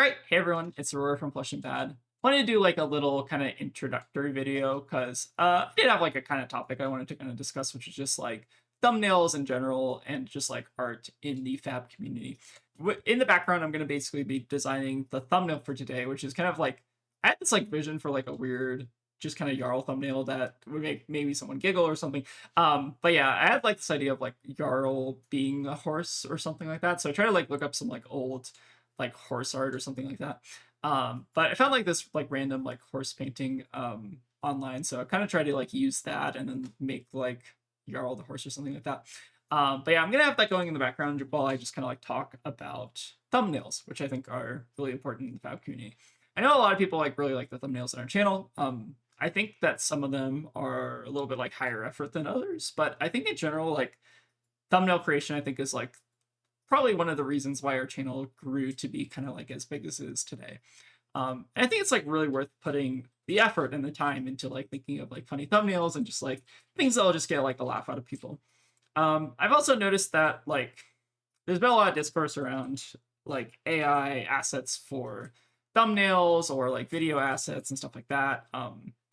All right, hey everyone, it's Aurora from Flesh and Bad. Wanted to do like a little kind of introductory video because I did have like a kind of topic I wanted to kind of discuss, which is just like thumbnails in general and just like art in the fab community. In the background, I'm going to basically be designing the thumbnail for today, which is kind of like I had this like vision for like a weird, just kind of Jarl thumbnail that would make maybe someone giggle or something. But yeah, I had like this idea of like Jarl being a horse or something like that. So I tried to like look up some like old like horse art or something like that. But I found like this like random like horse painting online, so I kind of tried to like use that and then make like Jarl the horse or something like that. But yeah, I'm gonna have that going in the background while I just kind of like talk about thumbnails, which I think are really important in the fab community. I know a lot of people like really like the thumbnails on our channel. I think that some of them are a little bit like higher effort than others, but I think in general like thumbnail creation I think is like probably one of the reasons why our channel grew to be kind of like as big as it is today. And I think it's like really worth putting the effort and the time into like thinking of like funny thumbnails and just like things that'll just get like a laugh out of people. I've also noticed that like there's been a lot of discourse around like AI assets for thumbnails or like video assets and stuff like that.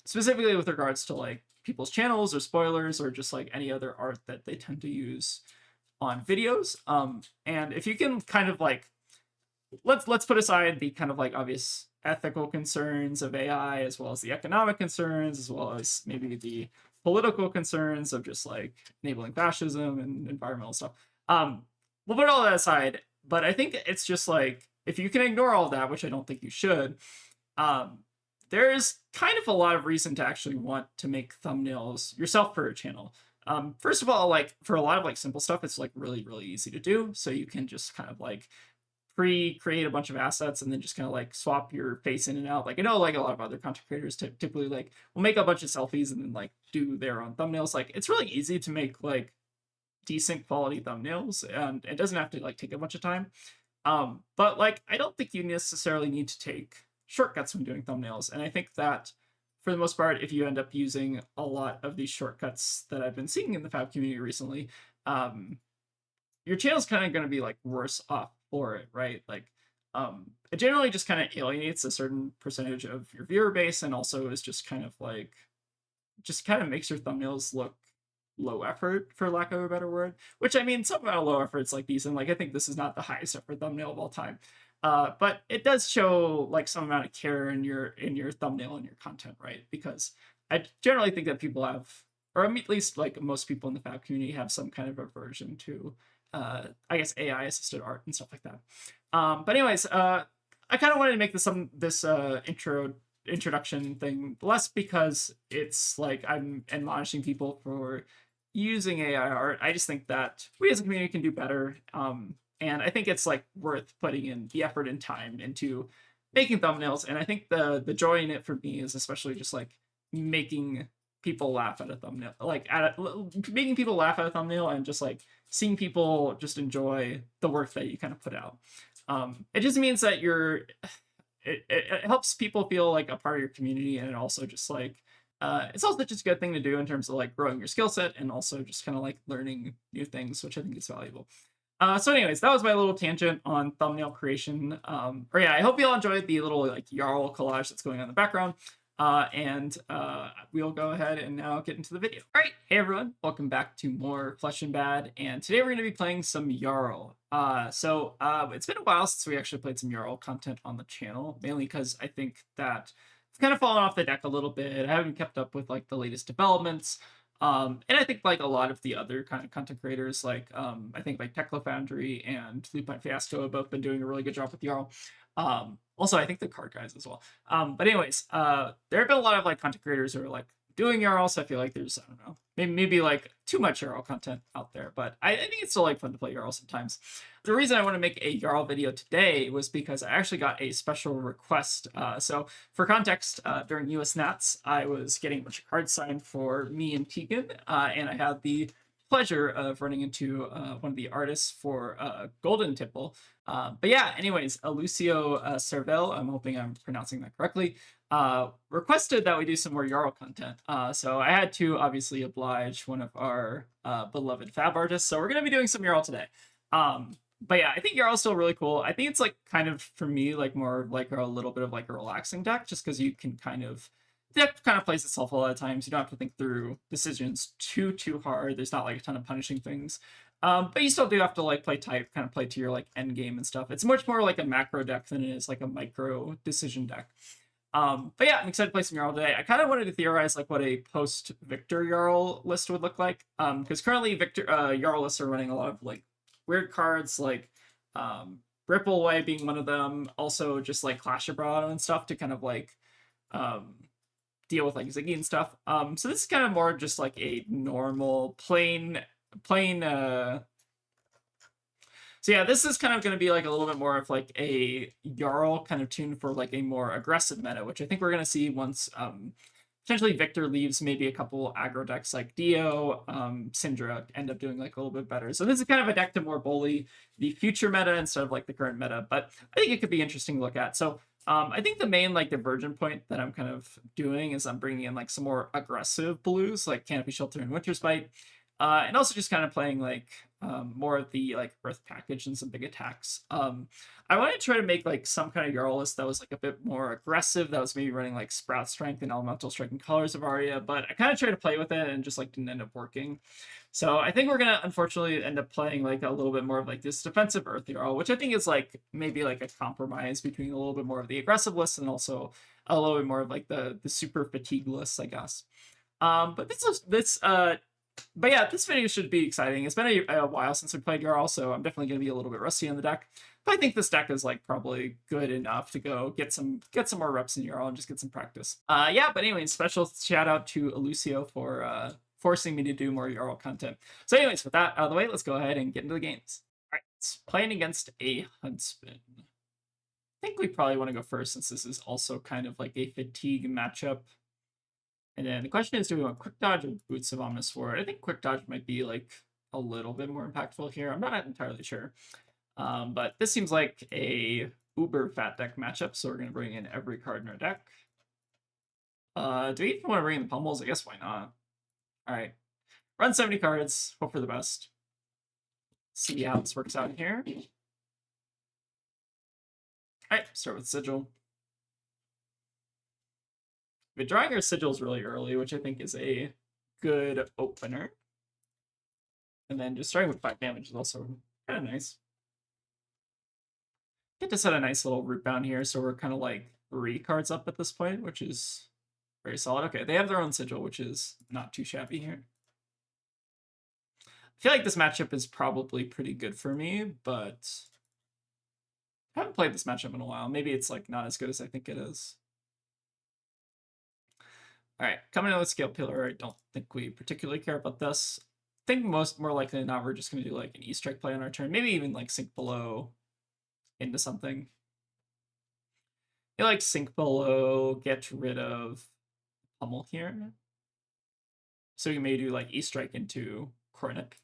Specifically with regards to like people's channels or spoilers or just like any other art that they tend to use on videos. And if you can kind of like let's put aside the kind of like obvious ethical concerns of AI as well as the economic concerns as well as maybe the political concerns of just like enabling fascism and environmental stuff. We'll put all that aside, but I think it's just like if you can ignore all that, which I don't think you should, there's kind of a lot of reason to actually want to make thumbnails yourself for a channel. First of all, like for a lot of like simple stuff, it's like really, really easy to do. So you can just kind of like pre-create a bunch of assets and then just kind of like swap your face in and out. Like I know like a lot of other content creators typically like will make a bunch of selfies and then like do their own thumbnails. Like it's really easy to make like decent quality thumbnails and it doesn't have to like take a bunch of time. But like I don't think you necessarily need to take shortcuts when doing thumbnails. And I think that for the most part, if you end up using a lot of these shortcuts that I've been seeing in the fab community recently, your channel's kind of going to be like worse off for it, right? Like, it generally just kind of alienates a certain percentage of your viewer base, and also is just kind of like, just kind of makes your thumbnails look low effort, for lack of a better word. Which I mean, some amount of low effort's like decent. Like, I think this is not the highest effort thumbnail of all time. But it does show like some amount of care in your thumbnail and your content, right? Because I generally think that people have, or at least like most people in the fab community have some kind of aversion to, I guess AI assisted art and stuff like that. But anyways, I kind of wanted to make this introduction thing less because it's like I'm admonishing people for using AI art. I just think that we as a community can do better. And I think it's like worth putting in the effort and time into making thumbnails. And I think the joy in it for me is especially just like making people laugh at a thumbnail, like making people laugh at a thumbnail and just like seeing people just enjoy the work that you kind of put out. It just means that it helps people feel like a part of your community, and it also just like it's also just a good thing to do in terms of like growing your skill set and also just kind of like learning new things, which I think is valuable. So anyways, that was my little tangent on thumbnail creation. Or yeah, I hope you all enjoyed the little like Jarl collage that's going on in the background. And we'll go ahead and now get into the video. All right, hey everyone, welcome back to more Flesh and Bad, and today we're going to be playing some Jarl. So it's been a while since we actually played some Jarl content on the channel, mainly because I think that it's kind of fallen off the deck a little bit. I haven't kept up with like the latest developments. And I think like a lot of the other kind of content creators, like I think like Foundry and Lupine Fiasco have both been doing a really good job with Jarl. Also, I think the card guys as well. But anyways, there have been a lot of like content creators who are like doing Jarl, so I feel like there's, I don't know, maybe like too much Jarl content out there, but I think it's still like fun to play Jarl sometimes. The reason I want to make a Jarl video today was because I actually got a special request. So for context, during US Nats, I was getting a bunch of cards signed for me and Tegan, and I had the pleasure of running into one of the artists for Golden Tipple. But yeah, anyways, Lucio Cervel, I'm hoping I'm pronouncing that correctly, requested that we do some more Jarl content. So I had to obviously oblige one of our beloved fab artists. So we're going to be doing some Jarl today. But yeah, I think Jarl's still really cool. I think it's like kind of for me like more like a little bit of like a relaxing deck, just because you can kind of the deck kind of plays itself a lot of times. You don't have to think through decisions too hard. There's not like a ton of punishing things. But you still do have to like play type, kind of play to your like end game and stuff. It's much more like a macro deck than it is like a micro decision deck. But yeah, I'm excited to play some Jarl today. I kind of wanted to theorize like what a post Victor Jarl list would look like. Because currently Victor Jarl lists are running a lot of like weird cards like Ripple Away being one of them. Also just like Clash Abroad and stuff to kind of like um deal with like Ziggy and stuff. So this is kind of more just like a normal plain so yeah, this is kind of going to be like a little bit more of like a Jarl kind of tune for like a more aggressive meta, which I think we're going to see once potentially Victor leaves maybe a couple aggro decks like Dio, Cindra end up doing like a little bit better. So this is kind of a deck to more bully the future meta instead of like the current meta, but I think it could be interesting to look at. So I think the main like divergent point that I'm kind of doing is I'm bringing in like some more aggressive blues like Canopy Shelter and Winter Spite, and also just kind of playing like more of the like Earth package and some big attacks. I want to try to make like some kind of Jarl list that was like a bit more aggressive, that was maybe running like Sprout Strength and Elemental Strike and Colors of Aria, but I kind of tried to play with it and just like didn't end up working. So I think we're gonna unfortunately end up playing like a little bit more of like this defensive Earth Jarl, which I think is like maybe like a compromise between a little bit more of the aggressive list and also a little bit more of like the super fatigue list, I guess. But but yeah, this video should be exciting. It's been a while since we played Jarl, so I'm definitely going to be a little bit rusty on the deck. But I think this deck is like probably good enough to go get some more reps in Jarl and just get some practice. Yeah, but anyways, special shout out to Lucio for forcing me to do more Jarl content. So anyways, with that out of the way, let's go ahead and get into the games. All right, playing against a Huntsman. I think we probably want to go first since this is also kind of like a fatigue matchup. And then the question is, do we want Quick Dodge or Boots of Omnis Sword? I think Quick Dodge might be like a little bit more impactful here. I'm not entirely sure. But this seems like a uber fat deck matchup, so we're going to bring in every card in our deck. Do we even want to bring in the Pummels? I guess why not? All right. Run 70 cards. Hope for the best. See how this works out here. All right, start with Sigil. But drawing our sigils really early, which I think is a good opener. And then just starting with 5 damage is also kind of nice. Get to set a nice little root bound here, so we're kind of like 3 cards up at this point, which is very solid. Okay, they have their own sigil, which is not too shabby here. I feel like this matchup is probably pretty good for me, but I haven't played this matchup in a while. Maybe it's like not as good as I think it is. All right, coming in with Scale Pillar, I don't think we particularly care about this. I think more likely than not, we're just going to do like an E-Strike play on our turn. Maybe even like Sink Below into something. You like Sink Below, get rid of Pummel here. So you may do like E-Strike into Coronet Peak.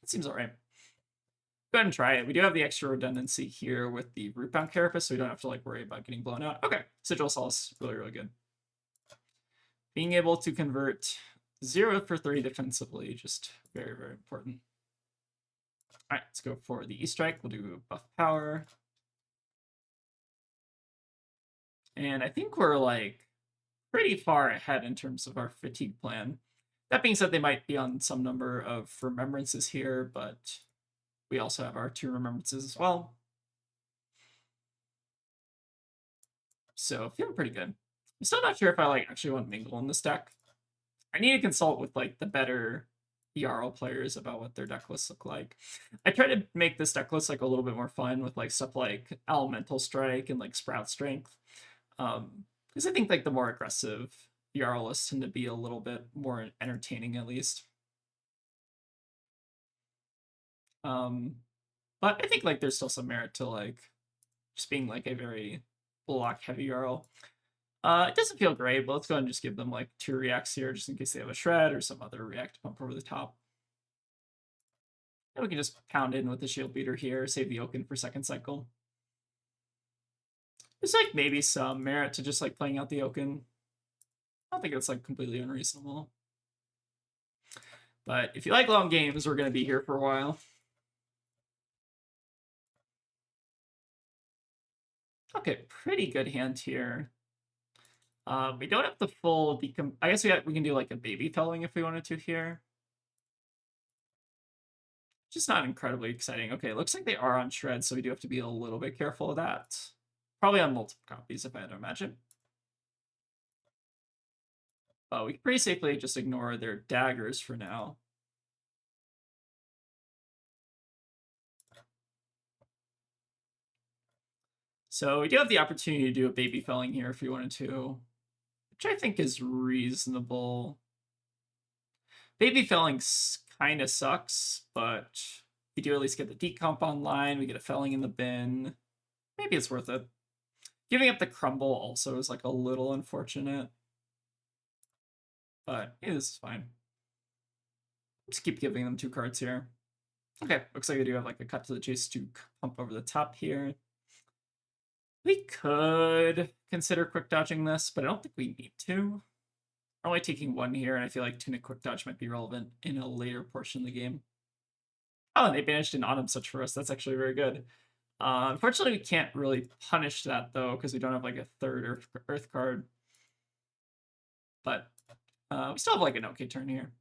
That seems alright. Go ahead and try it. We do have the extra redundancy here with the Rootbound Carapace, so we don't have to like worry about getting blown out. Okay, Sigil Solace, really good. Being able to convert 0 for 3 defensively, just very important. All right, let's go for the E-Strike. We'll do buff power. And I think we're like pretty far ahead in terms of our fatigue plan. That being said, they might be on some number of remembrances here, but we also have our 2 remembrances as well. So feeling pretty good. I'm still not sure if I like actually want Mingle in this deck. I need to consult with like the better Jarl players about what their deck lists look like. I try to make this deck list like a little bit more fun with like stuff like Elemental Strike and like Sprout Strength. Because I think like the more aggressive Jarl lists tend to be a little bit more entertaining at least. But I think like there's still some merit to like just being like a very block heavy Jarl. It doesn't feel great, but let's go ahead and just give them like 2 reacts here just in case they have a shred or some other react to pump over the top. And we can just pound in with the shield beater here, save the Oaken for second cycle. There's like maybe some merit to just like playing out the Oaken. I don't think it's like completely unreasonable. But if you like long games, we're going to be here for a while. Okay, pretty good hand here. We don't have the full I guess we can do like a baby felling if we wanted to here. Just not incredibly exciting. Okay, looks like they are on shred, so we do have to be a little bit careful of that. Probably on multiple copies, if I had to imagine. But we can pretty safely just ignore their daggers for now. So we do have the opportunity to do a baby felling here if we wanted to, which I think is reasonable. Baby felling kind of sucks, but we do at least get the decomp online. We get a felling in the bin. Maybe it's worth it. Giving up the crumble also is like a little unfortunate, but it is fine. Just keep giving them 2 cards here. Okay, looks like we do have like a cut to the chase to pump over the top here. We could consider quick dodging this, but I don't think we need to. We're only taking 1 here, and I feel like Tunic quick dodge might be relevant in a later portion of the game. Oh, and they banished an Autumn Such for us. That's actually very good. Unfortunately, we can't really punish that, though, because we don't have like a 3rd Earth card. But we still have like an okay turn here.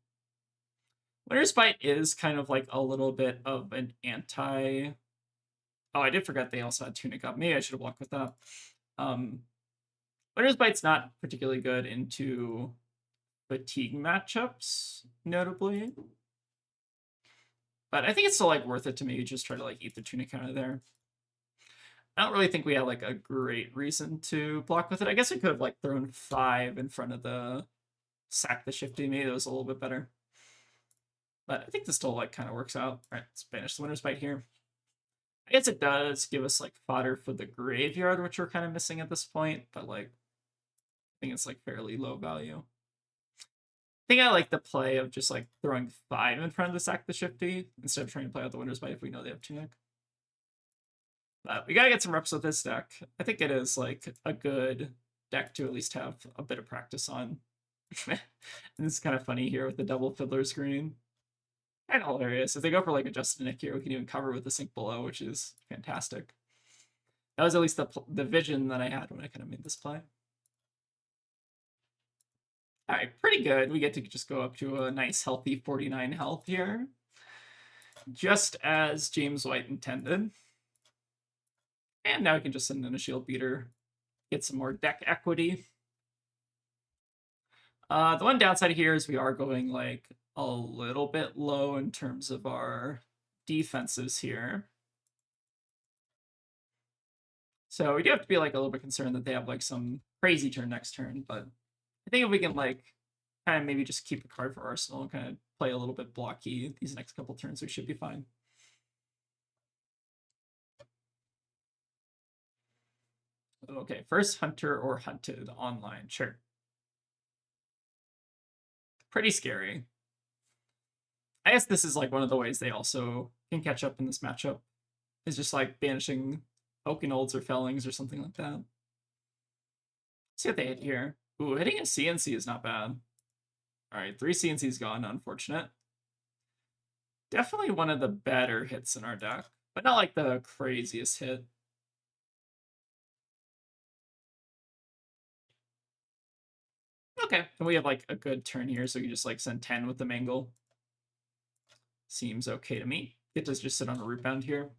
Winter's Bite is kind of like a little bit of an anti... Oh, I did forget they also had Tunic up. Maybe I should have blocked with that. Winter's Bite's not particularly good into fatigue matchups, notably. But I think it's still like worth it to maybe just try to like eat the Tunic out of there. I don't really think we have like a great reason to block with it. I guess we could have like thrown 5 in front of the sack the shifty. Maybe that was a little bit better. But I think this still like kind of works out. All right, let's banish the Winter's Bite here. I guess it does give us like fodder for the graveyard, which we're kind of missing at this point, but like I think it's like fairly low value. I think I like the play of just like throwing 5 in front of the sack the shifty instead of trying to play out the Winter's Bite if we know they have Tunic. But we gotta get some reps with this deck. I think it is like a good deck to at least have a bit of practice on. And this is kind of funny here with the double fiddler screen. Kind of hilarious. If they go for like a Justin Nick here, we can even cover with the Sink Below, which is fantastic. That was at least the vision that I had when I kind of made this play. All right, pretty good. We get to just go up to a nice healthy 49 health here. Just as James White intended. And now we can just send in a Shield Beater, get some more deck equity. The one downside here is we are going like a little bit low in terms of our defenses here. So we do have to be like a little bit concerned that they have like some crazy turn next turn, but I think if we can like kind of maybe just keep a card for Arsenal and kind of play a little bit blocky these next couple turns, we should be fine. Okay, first Hunter or Hunted online, sure. Pretty scary. I guess this is like one of the ways they also can catch up in this matchup, is just like banishing Oakenolds or Fellings or something like that. Let's see what they hit here. Ooh, hitting a CNC is not bad. All right, 3 CNCs gone, unfortunate. Definitely one of the better hits in our deck, but not like the craziest hit. Okay, and we have like a good turn here, so we can just like send 10 with the Mangle. Seems okay to me. It does just sit on a root bound here.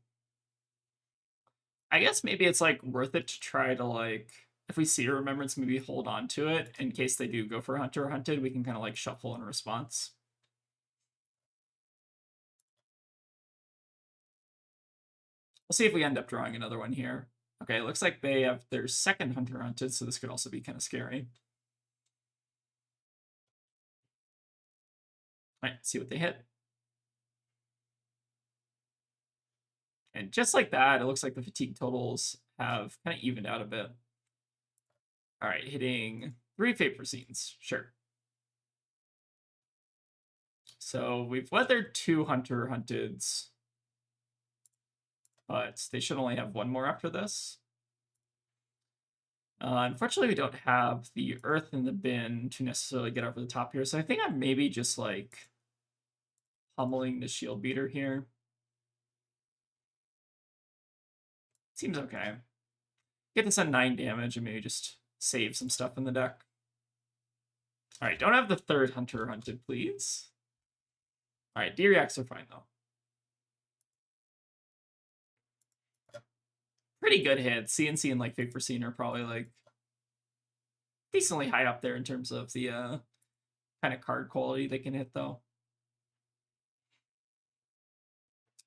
I guess maybe it's like worth it to try to like, if we see a Remembrance, maybe hold on to it in case they do go for Hunter or Hunted. We can kind of like shuffle in response. We'll see if we end up drawing another one here. Okay, it looks like they have their second Hunter Hunted, so this could also be kind of scary. All right, see what they hit. And just like that, it looks like the fatigue totals have kind of evened out a bit. All right, hitting 3 Vapor Scenes, sure. So we've weathered 2 Hunter Hunteds, but they should only have 1 more after this. Unfortunately, we don't have the Earth in the bin to necessarily get over the top here, so I think I'm maybe just like pummeling the Shield Beater here. Seems okay. Get this at 9 damage and maybe just save some stuff in the deck. Alright, don't have the third Hunter hunted, please. Alright, D-Reacts are fine, though. Pretty good hits. CNC and, like, Fake Foreseen are probably, like, decently high up there in terms of the kind of card quality they can hit, though.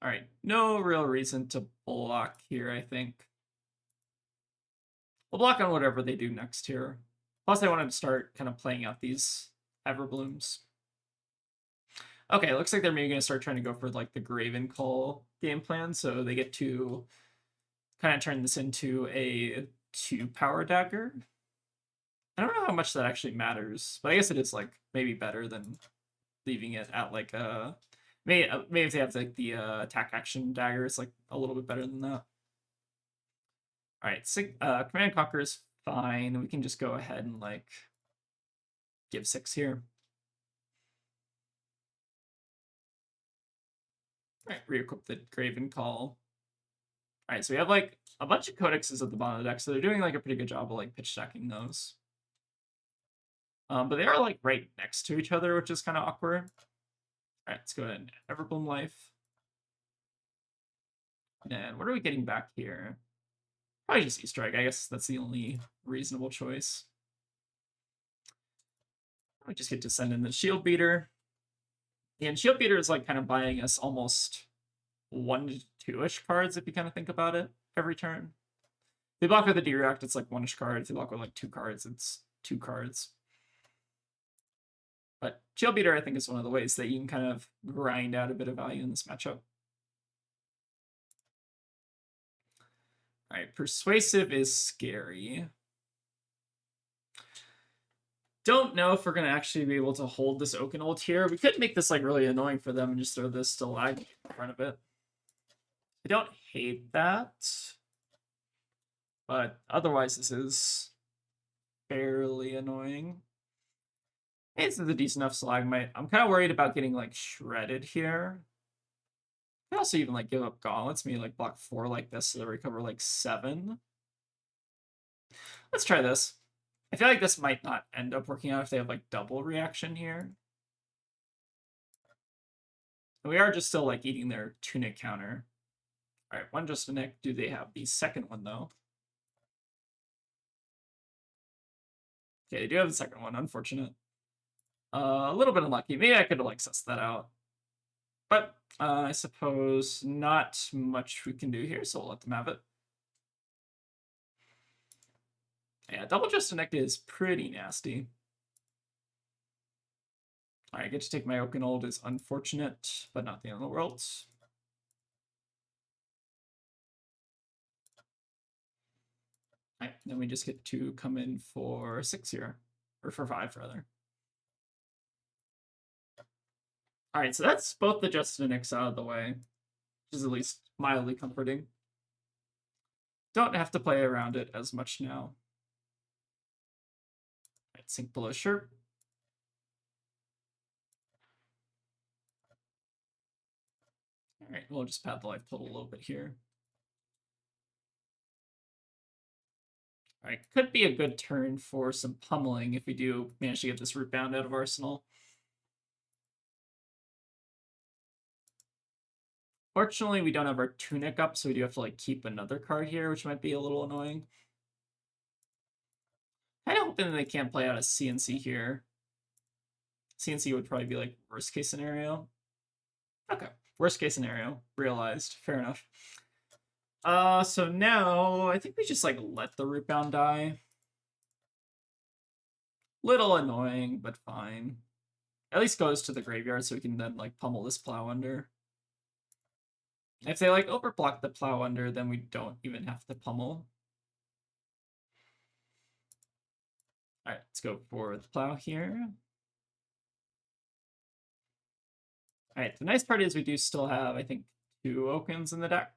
Alright, no real reason to block here, I think. We'll block on whatever they do next here. Plus, I wanted to start kind of playing out these Everblooms. Okay, looks like they're maybe going to start trying to go for, like, the Graven Call game plan, so they get to kind of turn this into a 2-power dagger. I don't know how much that actually matters, but I guess it is, like, maybe better than leaving it at, like, maybe if they have, like, the attack action dagger, it's, like, a little bit better than that. Alright, Command Conquer is fine. We can just go ahead and, like, give 6 here. Alright, re-equip the Graven Call. Alright, so we have, like, a bunch of codexes at the bottom of the deck, so they're doing, like, a pretty good job of, like, pitch stacking those. But they are, like, right next to each other, which is kind of awkward. Alright, let's go ahead and Everbloom Life. And what are we getting back here? Probably just Easter Egg. I guess that's the only reasonable choice. We just get to send in the Shield Beater. And Shield Beater is, like, kind of buying us almost 1 to 2-ish cards, if you kind of think about it, every turn. If they block with a D-React, it's, like, 1-ish card. If they block with, like, 2 cards, it's 2 cards. But Shield Beater, I think, is one of the ways that you can kind of grind out a bit of value in this matchup. Alright, Persuasive is scary. Don't know if we're going to actually be able to hold this Oakenhold here. We could make this, like, really annoying for them and just throw this Stalag in front of it. I don't hate that. But otherwise, this is fairly annoying. Hey, this is a decent enough Stalagmite. I'm kind of worried about getting, like, shredded here. I could also even, like, give up Gauntlets, maybe, like, block 4 like this so they recover, like, 7. Let's try this. I feel like this might not end up working out if they have, like, double reaction here. And we are just still, like, eating their Tunic counter. Alright, 1 just a Nick. Do they have the second one, though? Okay, they do have the second one. Unfortunate. A little bit unlucky. Maybe I could have, like, sussed that out. But I suppose not much we can do here, so we'll let them have it. Yeah, double just a Nick is pretty nasty. Alright, I get to take my Oakenhold is unfortunate, but not the end of the world. Alright, then we just get to come in for 6 here. Or for 5, rather. Alright, so that's both the Justin and X out of the way, which is at least mildly comforting. Don't have to play around it as much now. Alright, sink below Sherp. Alright, we'll just pad the life total a little bit here. Alright, could be a good turn for some pummeling if we do manage to get this root bound out of Arsenal. Fortunately, we don't have our Tunic up, so we do have to, like, keep another card here, which might be a little annoying. Kind of hoping they can't play out a CNC here. CNC would probably be, like, worst case scenario. Okay, worst case scenario. Realized. Fair enough. So now I think we just, like, let the root bound die. Little annoying, but fine. At least goes to the graveyard so we can then, like, pummel this Plow Under. If they, like, overblock the Plow Under, then we don't even have to pummel. Alright, let's go for the Plow here. Alright, the nice part is we do still have, I think, 2 Okens in the deck.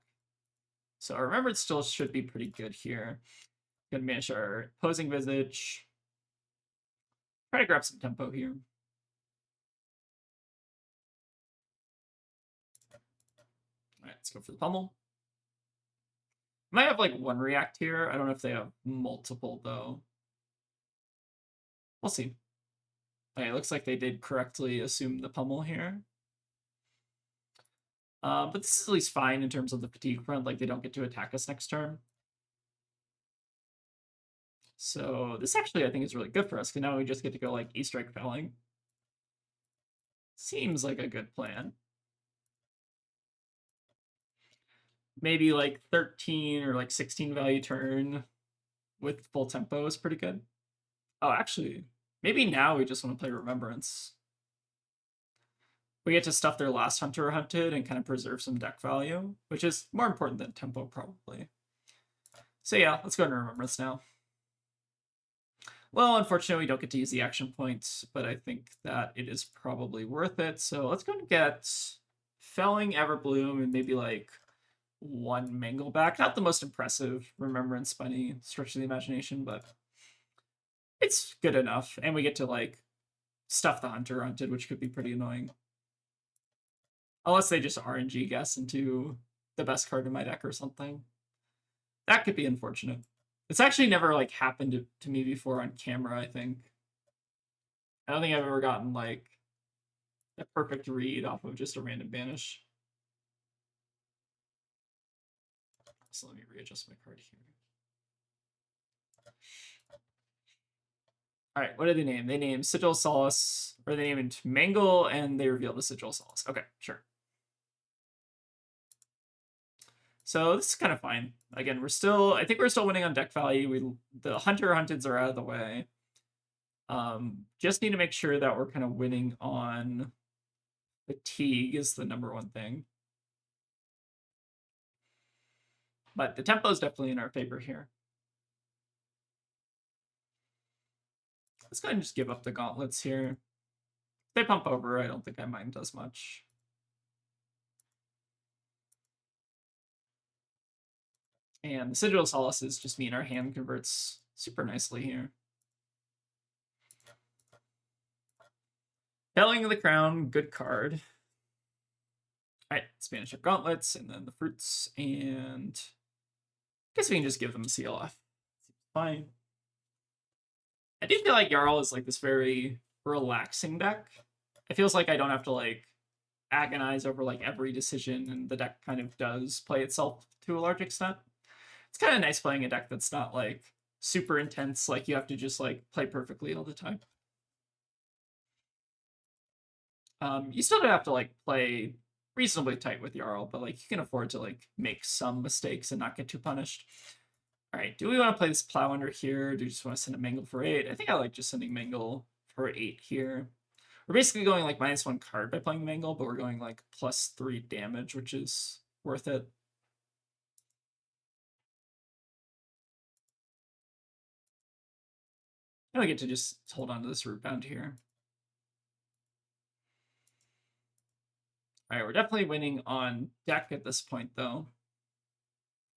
So our Remembrance still should be pretty good here. Gonna manage our Opposing Visage. Try to grab some tempo here. Alright, let's go for the pummel. Might have like one react here. I don't know if they have multiple though. We'll see. Okay, it looks like they did correctly assume the pummel here. But this is at least fine in terms of the fatigue front. Like they don't get to attack us next turn. So this actually I think is really good for us because now we just get to go like E-Strike Felling. Seems like a good plan. Maybe like 13 or like 16 value turn with full tempo is pretty good. Oh, actually, maybe now we just want to play Remembrance. We get to stuff their last hunter or hunted and kind of preserve some deck value, which is more important than tempo probably. So yeah, let's go into Remembrance now. Well, unfortunately, we don't get to use the action points, but I think that it is probably worth it. So let's go and get Felling, Everbloom, and maybe like one Mangleback. Not the most impressive Remembrance by any stretch of the imagination, but it's good enough. And we get to like stuff the hunter hunted, which could be pretty annoying. Unless they just RNG guess into the best card in my deck or something. That could be unfortunate. It's actually never like happened to me before on camera, I think. I don't think I've ever gotten like a perfect read off of just a random banish. So let me readjust my card here. All right, what did they name? They named Sigil Solace, or they named Mangle, and they revealed the Sigil Solace. Okay, sure. So this is kind of fine. Again, I think we're still winning on deck value. The hunter hunteds are out of the way. Just need to make sure that we're kind of winning on fatigue is the number one thing. But the tempo is definitely in our favor here. Let's go ahead and just give up the gauntlets here. If they pump over, I don't think I mind as much. And the Sigil Solaces just mean our hand converts super nicely here. Felling of the Crown, good card. All right, Spanish up gauntlets, and then the fruits, and I guess we can just give them a CLF. Fine. I do feel like Jarl is like this very relaxing deck. It feels like I don't have to like agonize over like every decision, and the deck kind of does play itself to a large extent. It's kind of nice playing a deck that's not like super intense, like you have to just like play perfectly all the time. You still do have to like play reasonably tight with Jarl, but like you can afford to like make some mistakes and not get too punished. All right, do we want to play this Plow under here? Do we just want to send a Mangle for 8? I think I like just sending Mangle for 8 here. We're basically going like -1 card by playing Mangle, but we're going like +3 damage, which is worth it. And we get to just hold on to this root bound here. All right, we're definitely winning on deck at this point, though. All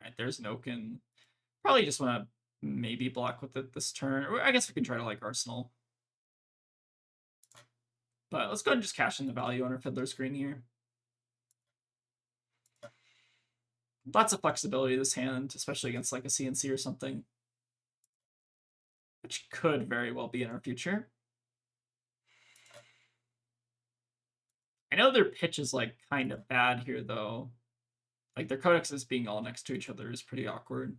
right, there's an Oaken. Probably just want to maybe block with it this turn. Or I guess we can try to like Arsenal. But let's go ahead and just cash in the value on our Fiddler's Green here. Lots of flexibility this hand, especially against like a CNC or something. Which could very well be in our future. I know their pitch is like kind of bad here though. Like their codexes being all next to each other is pretty awkward.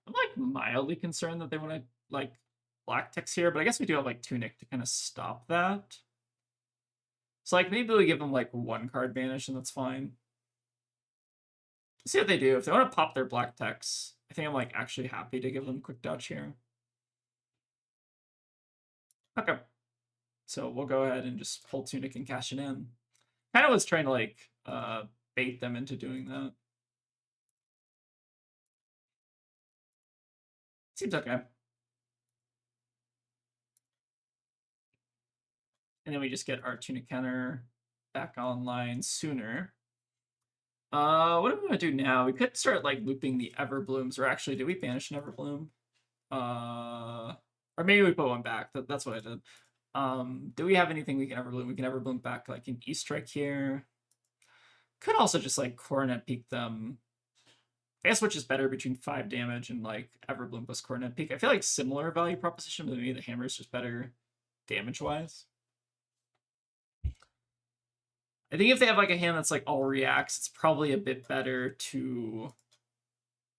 I'm like mildly concerned that they want to like black text here, but I guess we do have like Tunic to kind of stop that. So like maybe we give them like 1 card banish and that's fine. Let's see what they do. If they want to pop their black text, I think I'm like actually happy to give them quick dodge here. Okay. So we'll go ahead and just pull Tunic and cash it in. Kind of was trying to like bait them into doing that. Seems okay. And then we just get our Tunic counter back online sooner. What do we want to do now? We could start like looping the Everblooms, or actually, did we banish an Everbloom? Or maybe we put one back. That's what I did. Do we have anything we can Everbloom? We can Everbloom back like an E-Strike here. Could also just like Coronet Peak them. I guess which is better between 5 damage and like Everbloom plus Coronet Peak. I feel like similar value proposition, but maybe the hammer is just better damage wise. I think if they have like a hand that's like all reacts, it's probably a bit better to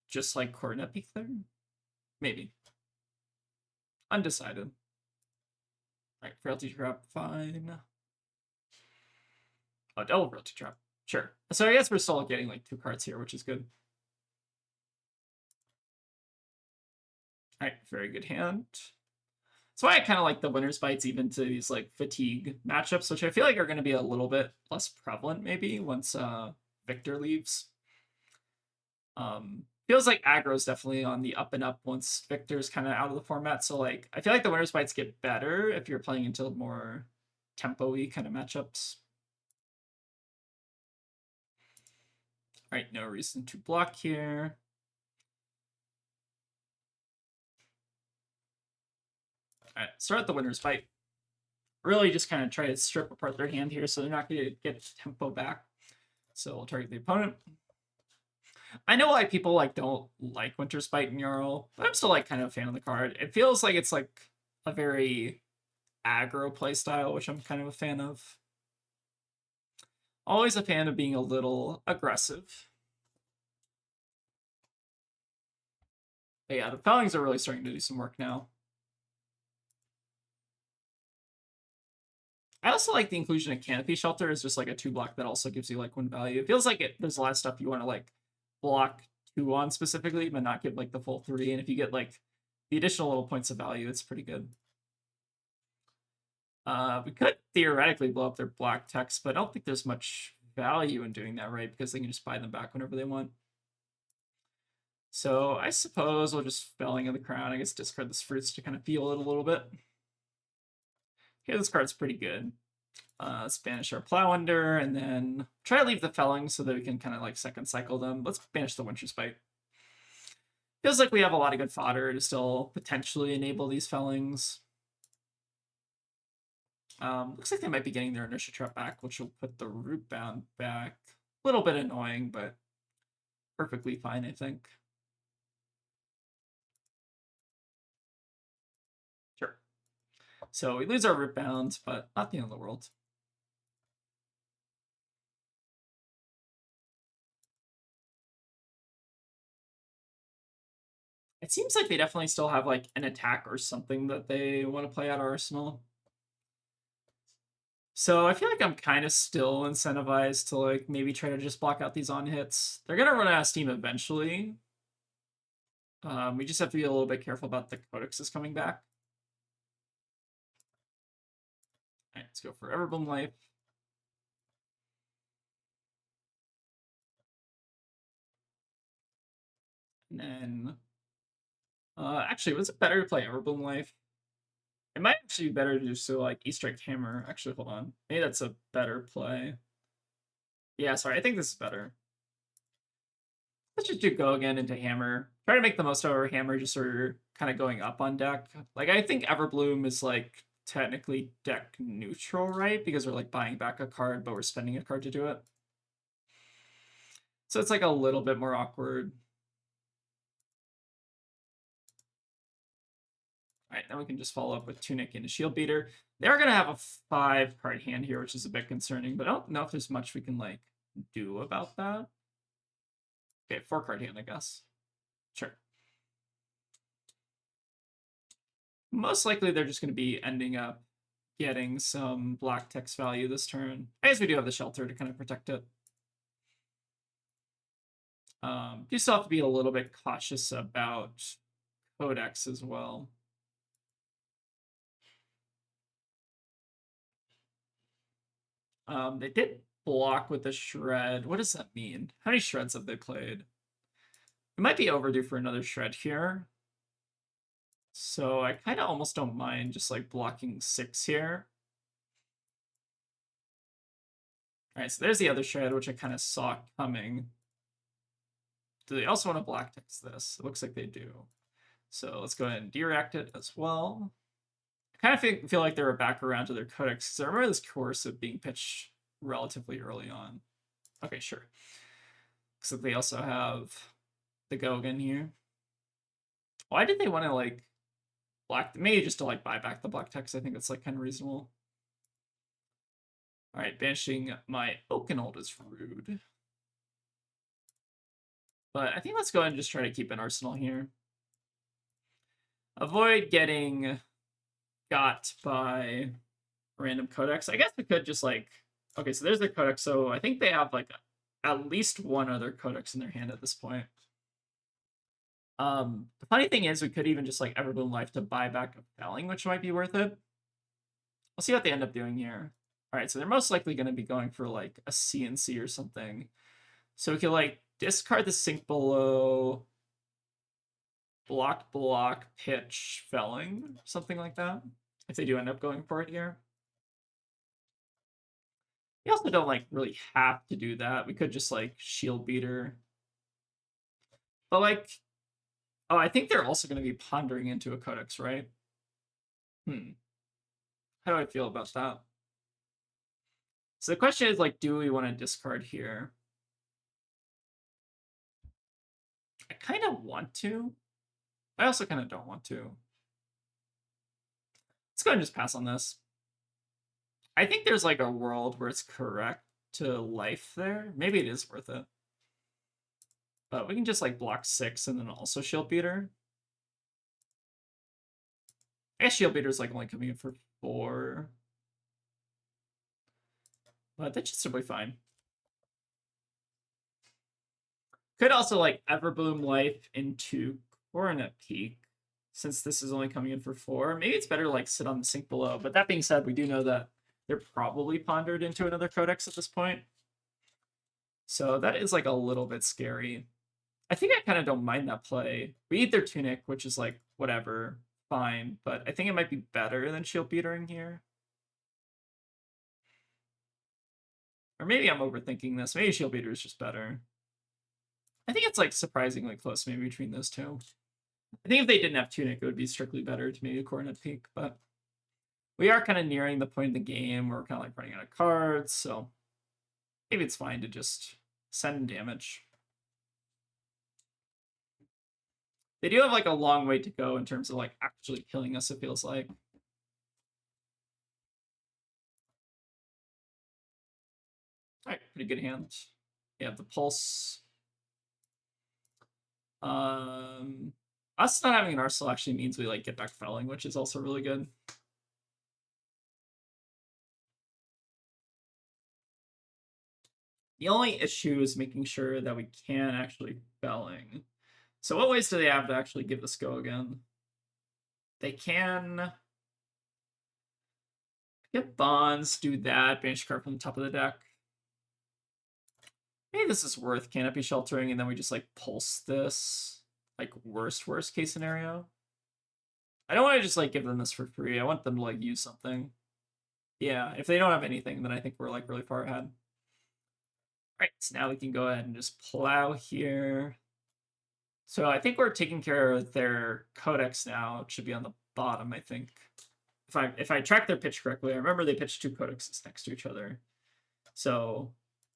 just like Coronet Peak there. Maybe. Undecided. Alright, Frailty Trap, fine. Oh, double Frailty Trap. Sure. So I guess we're still getting like 2 cards here, which is good. Alright, very good hand. That's why I kind of like the Winner's Bites even to these like fatigue matchups, which I feel like are going to be a little bit less prevalent maybe once Victor leaves. Feels like aggro is definitely on the up and up once Victor's kind of out of the format. So like I feel like the Winner's Bites get better if you're playing into more tempo-y kind of matchups. All right, no reason to block here. All right, start the Winner's Fight. Really just kind of try to strip apart their hand here so they're not going to get tempo back. So we'll target the opponent. I know why people like don't like Winter's Bite and Jarl, but I'm still like kind of a fan of the card. It feels like it's like a very aggro playstyle, which I'm kind of a fan of. Always a fan of being a little aggressive. But yeah, the Fellings are really starting to do some work now. I also like the inclusion of Canopy Shelter as just like a 2-block that also gives you like 1 value. It feels like there's a lot of stuff you want to like block 2 on specifically, but not give like the full 3. And if you get like the additional little points of value, it's pretty good. We could theoretically blow up their black text, but I don't think there's much value in doing that, right? Because they can just buy them back whenever they want. So I suppose we'll just Felling of the Crown. I guess discard this Fruits to kind of feel it a little bit. Okay, this card's pretty good. Let's banish our Plowender, and then try to leave the Felling so that we can kind of like second cycle them. Let's banish the Winter's Bite. Feels like we have a lot of good fodder to still potentially enable these Fellings. Looks like they might be getting their Inertia Trap back, which will put the Rootbound back. A little bit annoying, but perfectly fine, I think. Sure. So we lose our Rootbound, but not the end of the world. It seems like they definitely still have like an attack or something that they want to play out Arsenal. So I feel like I'm kind of still incentivized to like maybe try to just block out these on hits. They're gonna run out of steam eventually. We just have to be a little bit careful about the codexes coming back. All right, let's go for Everbloom Life. And then, actually, was it better to play Everbloom Life? It might actually be better to just do like E-Strike Hammer. Actually, hold on. Maybe that's a better play. Yeah, sorry, I think this is better. Let's just do Go again into Hammer. Try to make the most of our Hammer just sort of kind of going up on deck. Like, I think Everbloom is like technically deck neutral, right? Because we're like buying back a card, but we're spending a card to do it. So it's like a little bit more awkward. All right, now we can just follow up with Tunic and a Shield Beater. They're going to have a 5-card hand here, which is a bit concerning, but I don't know if there's much we can like do about that. Okay, 4-card hand, I guess. Sure. Most likely they're just going to be ending up getting some black text value this turn. I guess we do have the Shelter to kind of protect it. You still have to be a little bit cautious about Codex as well. They did block with the Shred. What does that mean? How many Shreds have they played? It might be overdue for another Shred here. So I kind of almost don't mind just like blocking 6 here. All right, so there's the other Shred, which I kind of saw coming. Do they also want to black text this? It looks like they do. So let's go ahead and dereact it as well. I kind of feel like they were back around to their codex, because I remember this Coercive being pitched relatively early on. Okay, sure. Except they also have the Gogan here. Why did they want to like black? Maybe just to like buy back the black text. I think that's like kind of reasonable. All right, banishing my Oakenold is rude. But I think let's go ahead and just try to keep an arsenal here. Avoid getting got by random codex. I guess we could just like, okay, so there's the codex. So I think they have like at least one other codex in their hand at this point. The funny thing is we could even just like Everbloom Life to buy back a Felling, which might be worth it. We'll see what they end up doing here. All right, so they're most likely going to be going for like a CNC or something. So we could like discard the Sink Below, block, pitch, Felling, something like that. If they do end up going for it here. We also don't like really have to do that. We could just like Shield Beater. But like, oh, I think they're also going to be pondering into a Codex, right? How do I feel about that? So the question is like, do we want to discard here? I kind of want to. I also kind of don't want to. Let's go ahead and just pass on this. I think there's like a world where it's correct to life there. Maybe it is worth it. But we can just like block 6 and then also Shield Beater. I guess Shield Beater is like only coming in for 4. But that should still be fine. Could also like Everbloom Life into Coronet Peak, since this is only coming in for 4. Maybe it's better to like sit on the Sink Below. But that being said, we do know that they're probably pondered into another Codex at this point. So that is like a little bit scary. I think I kind of don't mind that play. We eat their Tunic, which is like whatever, fine. But I think it might be better than Shield Beatering here. Or maybe I'm overthinking this. Maybe Shield Beater is just better. I think it's like surprisingly close maybe between those two. I think if they didn't have Tunic, it would be strictly better to maybe a Coronet Peak, but we are kind of nearing the point of the game where we're kind of like running out of cards, so maybe it's fine to just send damage. They do have like a long way to go in terms of like actually killing us, it feels like. All right, pretty good hand. We have the Pulse. Us not having an arsenal actually means we like get back Felling, which is also really good. The only issue is making sure that we can actually Felling. So what ways do they have to actually give this go again? They can get bonds, do that, banish card from the top of the deck. Maybe this is worth Canopy Sheltering, and then we just like pulse this. Like worst case scenario. I don't want to just like give them this for free. I want them to like use something. Yeah, if they don't have anything, then I think we're like really far ahead. All right, so now we can go ahead and just plow here. So I think we're taking care of their Codex now. It should be on the bottom, I think. If I track their pitch correctly, I remember they pitched 2 Codexes next to each other. So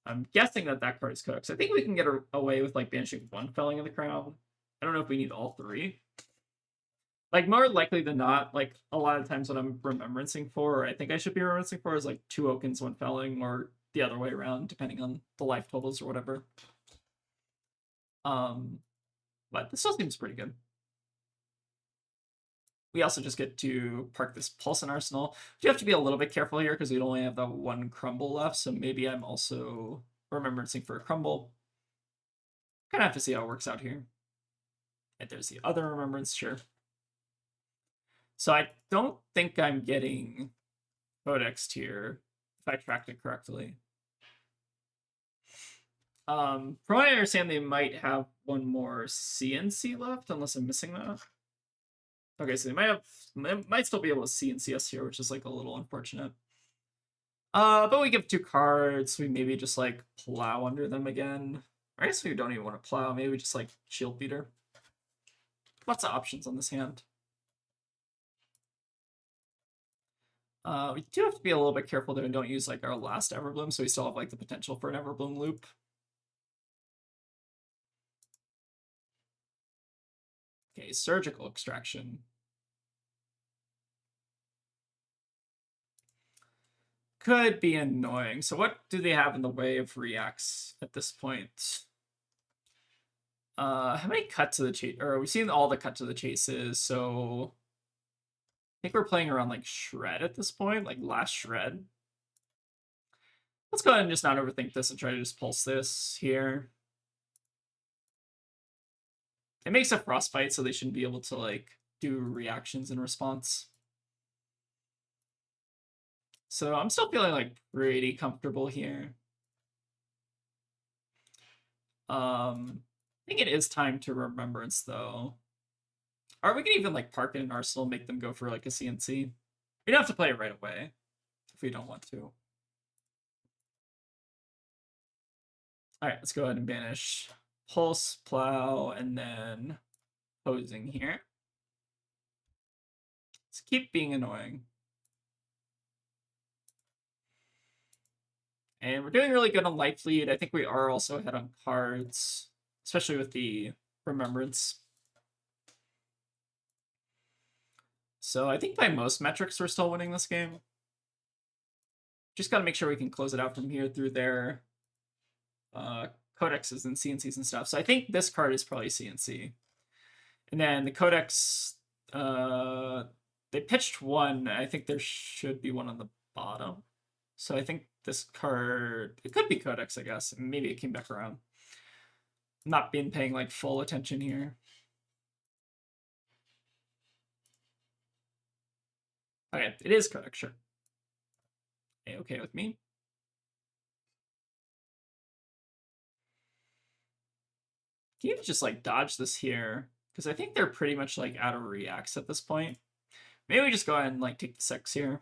I'm guessing that that card is Codex. I think we can get away with like banishing 1 Felling in the Crown. I don't know if we need all 3. Like more likely than not, like a lot of times what I'm remembrancing for, or I think I should be remembrancing for, is like 2 Okens, 1 Felling, or the other way around, depending on the life totals or whatever. But this still seems pretty good. We also just get to park this Pulse in Arsenal. We do have to be a little bit careful here because we only have the 1 Crumble left, so maybe I'm also remembrancing for a Crumble. Kind of have to see how it works out here. And there's the other Remembrance, sure. So I don't think I'm getting Codexed here, if I tracked it correctly. From what I understand, they might have 1 more CNC left, unless I'm missing that. Okay, so they might still be able to CNC us here, which is like a little unfortunate. But we give 2 cards, we maybe just like plow under them again. I guess we don't even want to plow, maybe we just like Shield Beater. Lots of options on this hand. We do have to be a little bit careful that we don't use like our last Everbloom, so we still have like the potential for an Everbloom loop. Okay, surgical extraction. Could be annoying. So what do they have in the way of reacts at this point? How many cut to the chase? Or we've seen all the cut to the chases, so I think we're playing around like shred at this point, like last shred. Let's go ahead and just not overthink this and try to just pulse this here. It makes a frostbite, so they shouldn't be able to like do reactions in response. So I'm still feeling like pretty comfortable here. I think it is time to Remembrance though. Or we can even like park it in Arsenal, make them go for like a CNC. We don't have to play it right away if we don't want to. All right, let's go ahead and banish Pulse, Plow, and then Posing here. Let's keep being annoying. And we're doing really good on Life Lead. I think we are also ahead on cards, especially with the Remembrance. So I think by most metrics, we're still winning this game. Just got to make sure we can close it out from here through their codexes and CNCs and stuff. So I think this card is probably CNC. And then the codex, they pitched one. I think there should be one on the bottom. So I think this card, it could be codex, I guess. Maybe it came back around. Not been paying like full attention here. Okay, it is codex, sure. Okay with me. Can you just like dodge this here? Because I think they're pretty much like out of reacts at this point. Maybe we just go ahead and like take the 6 here.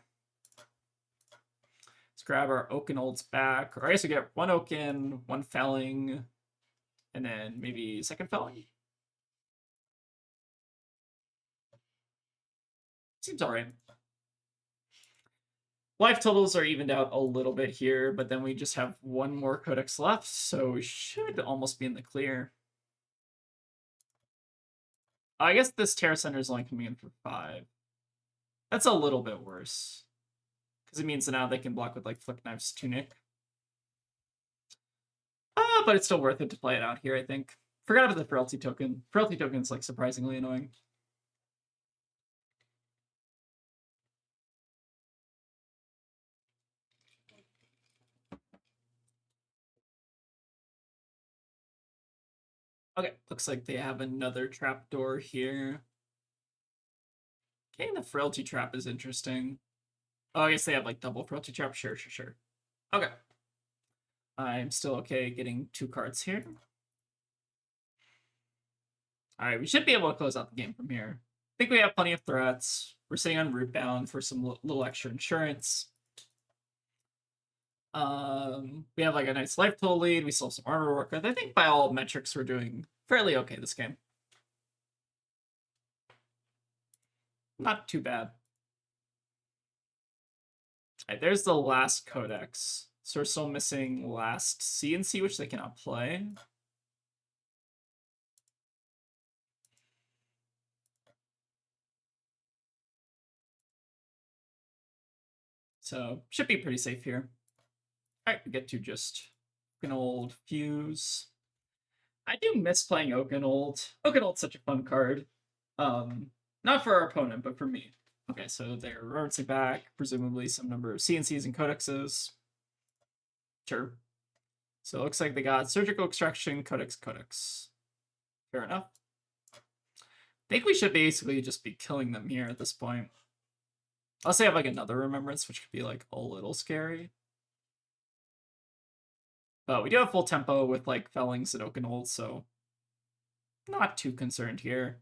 Let's grab our Oaken Olds back. Or I guess we get 1 Oaken, 1 Felling, and then maybe 2nd Felling. Seems alright. Life totals are evened out a little bit here, but then we just have 1 more codex left, so we should almost be in the clear. I guess this Terra Center is only coming in for 5. That's a little bit worse. Because it means that now they can block with like Flick Knife's Tunic. But it's still worth it to play it out here, I think. Forgot about the Frailty token. Frailty token is like surprisingly annoying. Okay, looks like they have another trapdoor here. Okay, the Frailty trap is interesting. Oh, I guess they have like double Frailty trap. Sure. Okay. I'm still okay getting 2 cards here. Alright, we should be able to close out the game from here. I think we have plenty of threats. We're sitting on Rootbound for some little extra insurance. We have like a nice life total lead. We still have some armor work. I think by all metrics, we're doing fairly okay this game. Not too bad. Alright, there's the last codex. So we're still missing last CNC, which they cannot play. So should be pretty safe here. Alright, we get to just Oaken Old Fuse. I do miss playing Oaken Old. Oaken Old's such a fun card. Not for our opponent, but for me. Okay, so they're reversing back, presumably some number of CNCs and codexes. Sure. So it looks like they got Surgical Extraction, Codex. Fair enough. I think we should basically just be killing them here at this point. Unless they have like another Remembrance, which could be like a little scary. But we do have full tempo with like Fellings and Oaken Old, so not too concerned here.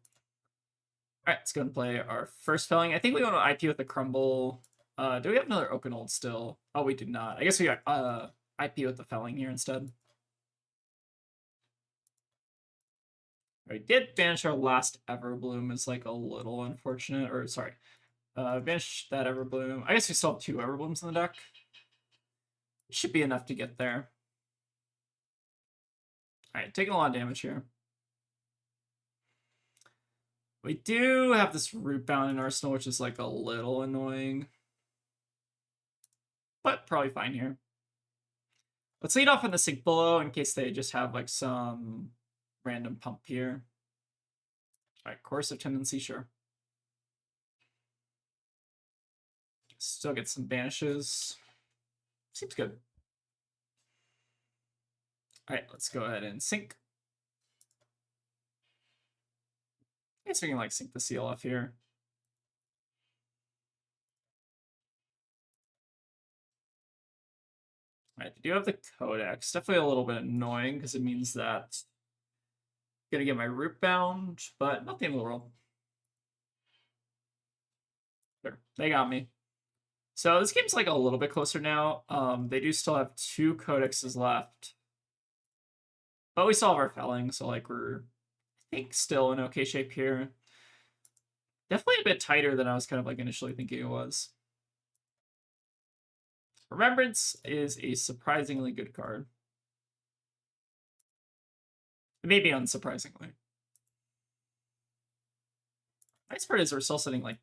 Alright, let's go and play our first Felling. I think we want to IP with the Crumble. Do we have another Oaken Old still? Oh, we do not. I guess we got IP with the Felling here instead. We did banish our last Everbloom, is like a little unfortunate, or sorry. Banish that Everbloom. I guess we still have 2 Everblooms in the deck. Should be enough to get there. Alright, taking a lot of damage here. We do have this Rootbound in Arsenal, which is like a little annoying. But probably fine here. Let's lead off in the sink below in case they just have like some random pump here. Alright, Coercive Tendency, sure. Still get some banishes. Seems good. Alright, let's go ahead and sink. I guess we can like sink the CLF here. Alright, they do have the Codex. Definitely a little bit annoying because it means that I'm gonna get my root bound, but not the end of the world. Sure, they got me. So this game's like a little bit closer now. They do still have 2 codexes left. But we still have our felling, so like we're, I think, still in okay shape here. Definitely a bit tighter than I was kind of like initially thinking it was. Remembrance is a surprisingly good card. Maybe unsurprisingly. Nice part is we're still sitting like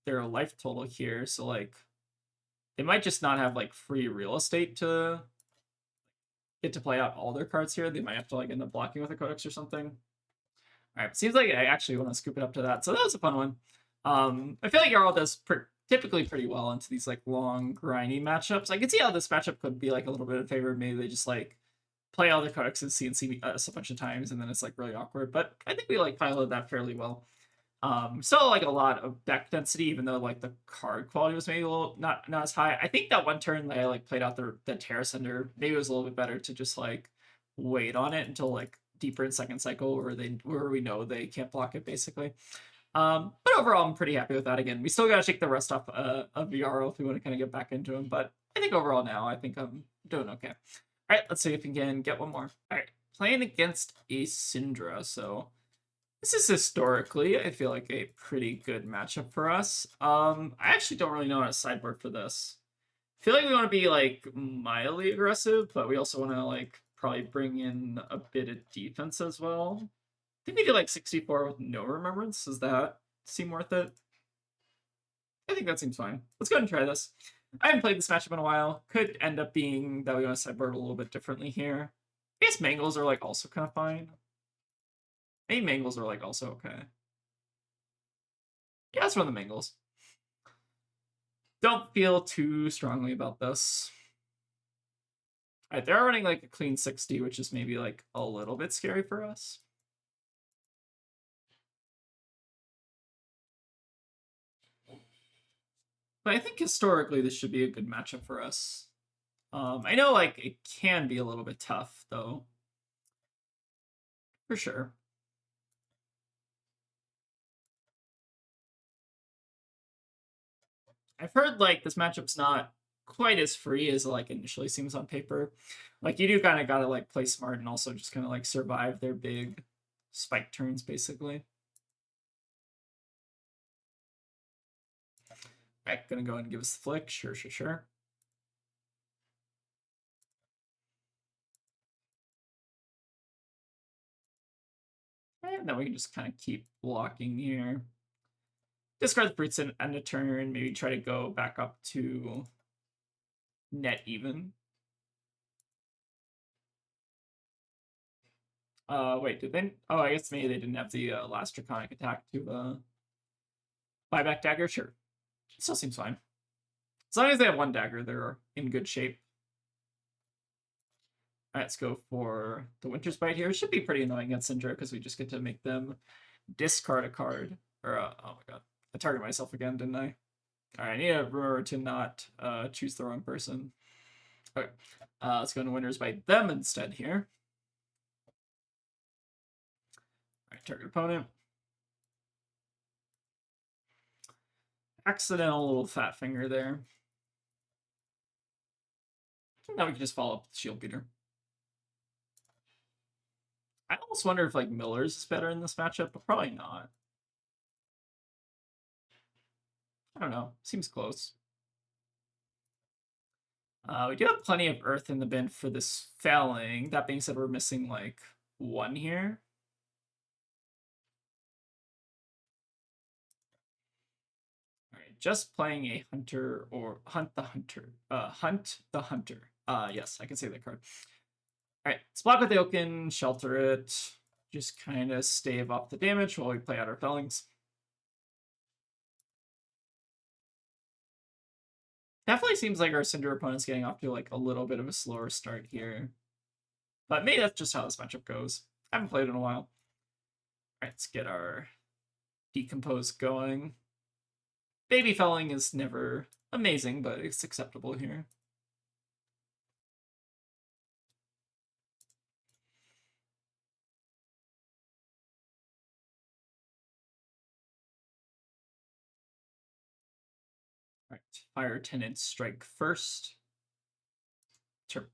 their life total here, so like they might just not have like free real estate to get to play out all their cards here. They might have to like end up blocking with a codex or something. All right, seems like I actually want to scoop it up to that. So that was a fun one. I feel like Jarl does typically pretty well into these like long, grindy matchups. I can see how this matchup could be like a little bit in favor. Maybe they just like play all the codexes CNC us a bunch of times, and then it's like really awkward. But I think we like piloted that fairly well. Still like a lot of deck density, even though like the card quality was maybe a little not as high. I think that one turn that I like played out the Terra Cinder, maybe it was a little bit better to just like wait on it until like deeper in second cycle where we know they can't block it basically. But overall, I'm pretty happy with that. Again, we still got to shake the rest off of Jarl if we want to kind of get back into him. But I think overall now, I think I'm doing okay. All right, let's see if we can get one more. All right, playing against a Cindra. So this is historically, I feel like, a pretty good matchup for us. I actually don't really know how to sideboard for this. I feel like we want to be like mildly aggressive, but we also want to like probably bring in a bit of defense as well. I think we do like 64 with no remembrance. Does that seem worth it? I think that seems fine. Let's go ahead and try this. I haven't played this matchup in a while. Could end up being that we want to sideboard a little bit differently here. I guess Mangles are like also kind of fine. Maybe Mangles are like also okay. Yeah, let's run the Mangles. Don't feel too strongly about this. Alright, they're running like a clean 60, which is maybe like a little bit scary for us. But I think historically this should be a good matchup for us. I know like it can be a little bit tough though. For sure. I've heard like this matchup's not quite as free as like initially seems on paper. Like you do kind of gotta like play smart and also just kind of like survive their big spike turns basically. Alright, gonna go ahead and give us the flick. Sure. And then we can just kind of keep blocking here. Discard the fruits and end a turn. Maybe try to go back up to net even. Wait, did they? Oh, I guess maybe they didn't have the last draconic attack to buyback dagger. Sure, still seems fine. As long as they have one dagger, they're in good shape. All right, let's go for the Winter's Bite here. It should be pretty annoying against Cindra because we just get to make them discard a card. Or, oh my god. I targeted myself again, didn't I? All right, I need to remember to not choose the wrong person. Okay, let's go into Winter's Bite them instead here. All right, target opponent. Accidental little fat finger there. Now we can just follow up with Shield Beater. I almost wonder if like Miller's is better in this matchup, but probably not. I don't know. Seems close. We do have plenty of earth in the bin for this felling. That being said, we're missing like one here. All right, just playing a hunter or hunt the hunter. Hunt the hunter. Yes, I can say that card. All right, let's block with the Oaken, shelter it. Just kind of stave off the damage while we play out our fellings. Definitely seems like our Cindra opponent's getting off to like a little bit of a slower start here. But maybe that's just how this matchup goes. I haven't played in a while. All right, let's get our decompose going. Baby felling is never amazing, but it's acceptable here. All right, fire tenant strike first. Sure.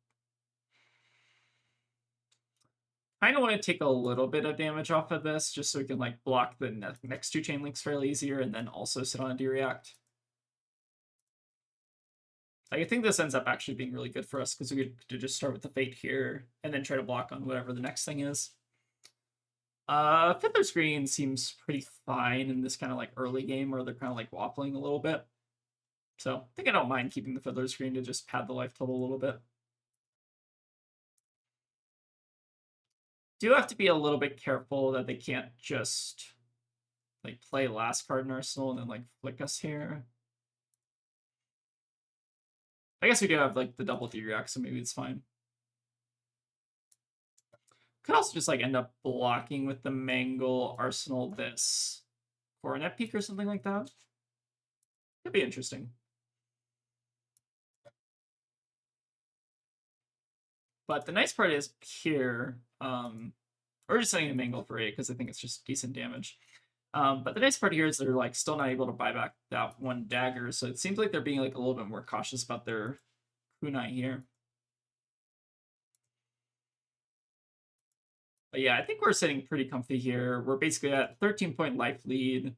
Kind of want to take a little bit of damage off of this just so we can like block the next two chain links fairly easier and then also sit on a D-react. Like, I think this ends up actually being really good for us because we could just start with the Fate here and then try to block on whatever the next thing is. Fiddler's Green seems pretty fine in this kind of like early game where they're kind of like waffling a little bit. So I think I don't mind keeping the Fiddler's Green to just pad the life total a little bit. Do have to be a little bit careful that they can't just like play last card in Arsenal and then like flick us here. I guess we do have like the double D-react, so maybe it's fine. Could also just like end up blocking with the Mangle, Arsenal this for an Peak or something like that. Could be interesting. But the nice part is here, we're just setting a Mangle for 8 because I think it's just decent damage. But the nice part here is they're like still not able to buy back that one dagger, so it seems like they're being like a little bit more cautious about their kunai here. But yeah, I think we're sitting pretty comfy here. We're basically at 13-point life lead.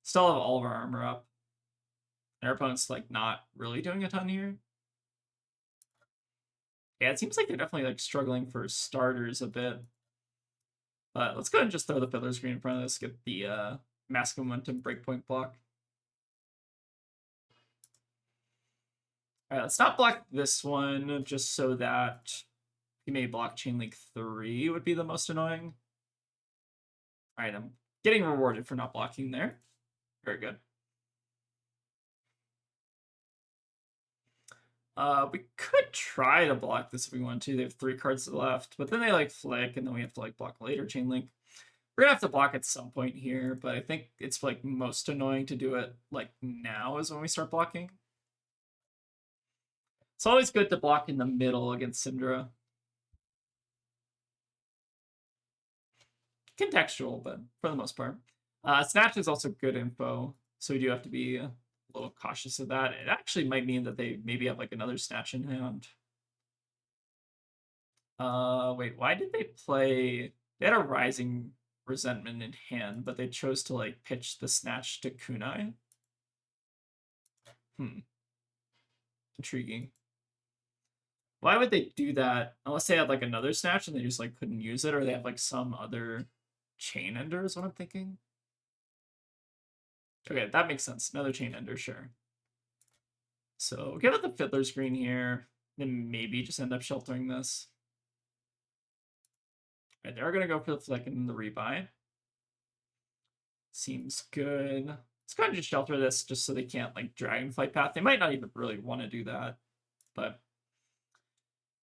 Still have all of our armor up. Our opponent's like not really doing a ton here. Yeah, it seems like they're definitely like struggling for starters a bit. But let's go ahead and just throw the Fiddler's Green in front of this, get the Mask of Momentum breakpoint block. All right, let's not block this one just so that he may block Chain Link 3 would be the most annoying. All right, I'm getting rewarded for not blocking there. Very good. We could try to block this if we want to. They have 3 cards left, but then they like flick, and then we have to like block later Chain Link. We're gonna have to block at some point here, but I think it's like most annoying to do it like now is when we start blocking. It's always good to block in the middle against Cindra. Contextual, but for the most part. Snatch is also good info, so we do have to be a little cautious of that. It actually might mean that they maybe have like another Snatch in hand. Wait, why did they play... They had a Rising Resentment in hand, but they chose to like pitch the Snatch to kunai. Intriguing. Why would they do that? Unless they had like another Snatch and they just like couldn't use it, or they have like some other Chain Ender is what I'm thinking. Okay, that makes sense. Another Chain Ender, sure. So give it the Fiddler's Green here, then maybe just end up sheltering this. All right, they're gonna go for the flick and the rebuy. Seems good. Let's go ahead and just shelter this just so they can't like Dragonflight Path. They might not even really want to do that, but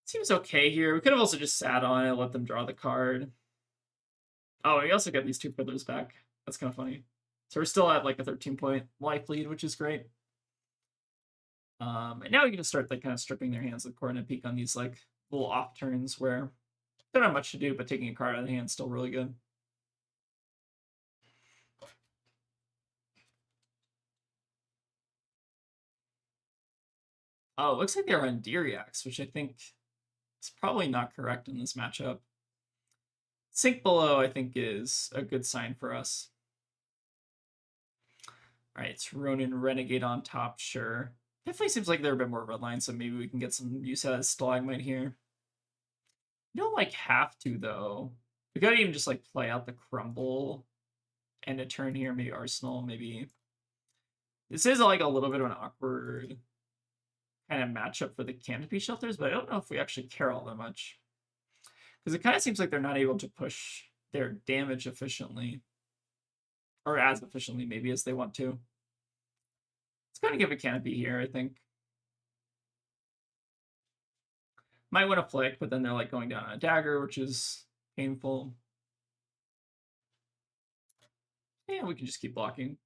it seems okay here. We could have also just sat on it, let them draw the card. Oh, we also get these 2 Fiddlers back. That's kind of funny. So we're still at like a 13-point life lead, which is great. And now we can just start like kind of stripping their hands with Coronet Peak on these like little off turns where they don't have much to do, but taking a card out of the hand is still really good. Oh, it looks like they're on D-reacts, which I think is probably not correct in this matchup. Sink below, I think, is a good sign for us. All right, it's Ronin Renegade on top, sure. Definitely seems like they're a bit more red line, so maybe we can get some use out of Stalagmite here. You don't like have to though. We could even just like play out the Crumble and a turn here, maybe Arsenal, maybe. This is like a little bit of an awkward kind of matchup for the Canopy Shelters, but I don't know if we actually care all that much. Because it kind of seems like they're not able to push their damage efficiently. Or as efficiently, maybe, as they want to. It's going to give a Canopy here, I think. Might win a flick, but then they're like going down on a dagger, which is painful. Yeah, we can just keep blocking.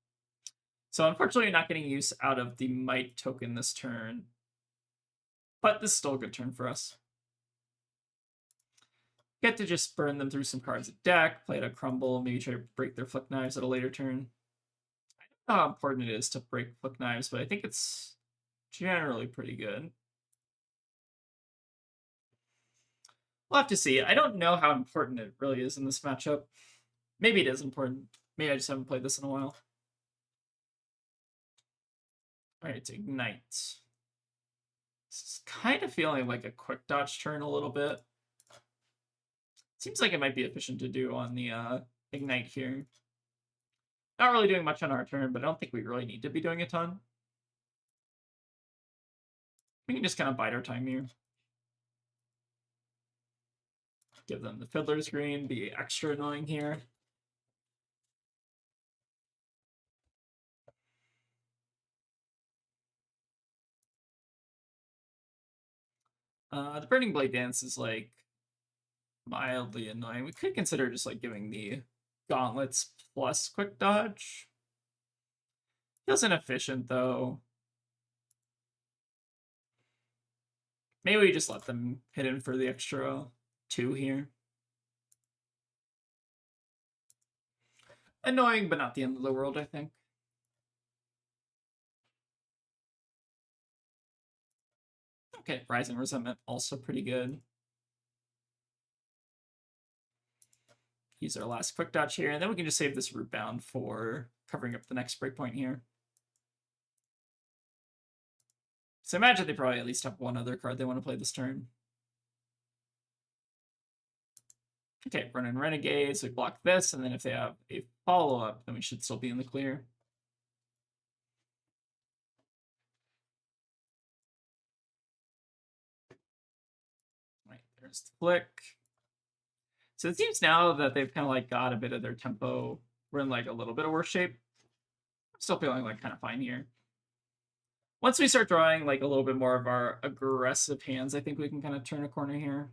So unfortunately, you're not getting use out of the Might token this turn. But this is still a good turn for us. Get to just burn them through some cards at deck, play it a Crumble, maybe try to break their Flick Knives at a later turn. I don't know how important it is to break Flick Knives, but I think it's generally pretty good. We'll have to see. I don't know how important it really is in this matchup. Maybe it is important. Maybe I just haven't played this in a while. All right, it's Ignite. This is kind of feeling like a quick dodge turn a little bit. Seems like it might be efficient to do on the Ignite here. Not really doing much on our turn, but I don't think we really need to be doing a ton. We can just kind of bide our time here. Give them the Fiddler's Green, be extra annoying here. The Burning Blade Dance is like mildly annoying. We could consider just like giving the Gauntlets plus Quick Dodge. Feels inefficient though. Maybe we just let them hit in for the extra 2 here. Annoying, but not the end of the world, I think. Okay, Rising Resentment, also pretty good. Use our last Quick Dodge here, and then we can just save this Root Bound for covering up the next breakpoint here. So imagine they probably at least have one other card they want to play this turn. Okay, run in Renegades, we block this, and then if they have a follow-up, then we should still be in the clear. Right, there's the flick. So it seems now that they've kind of like got a bit of their tempo. We're in like a little bit of worse shape. I'm still feeling like kind of fine here. Once we start drawing like a little bit more of our aggressive hands, I think we can kind of turn a corner here.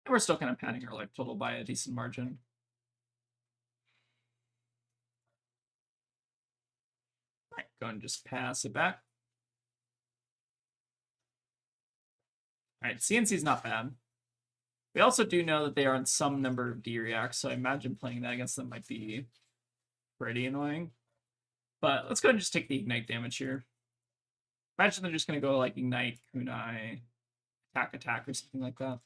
And we're still kind of padding our life total by a decent margin. All right, go and just pass it back. All right, CNC's not bad. We also do know that they are on some number of D-reacts, so I imagine playing that against them might be pretty annoying. But let's go and just take the Ignite damage here. Imagine they're just going to go like Ignite, Kunai, attack, or something like that.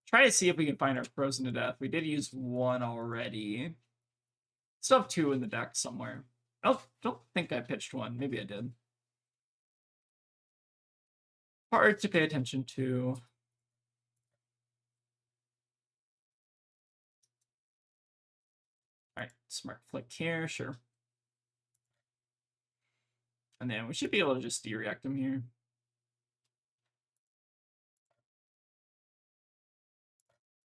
Try to see if we can find our Frozen to Death. We did use 1 already. Still have 2 in the deck somewhere. I don't think I pitched 1. Maybe I did. Hard to pay attention to. All right, smart flick here, sure. And then we should be able to just D-react them here.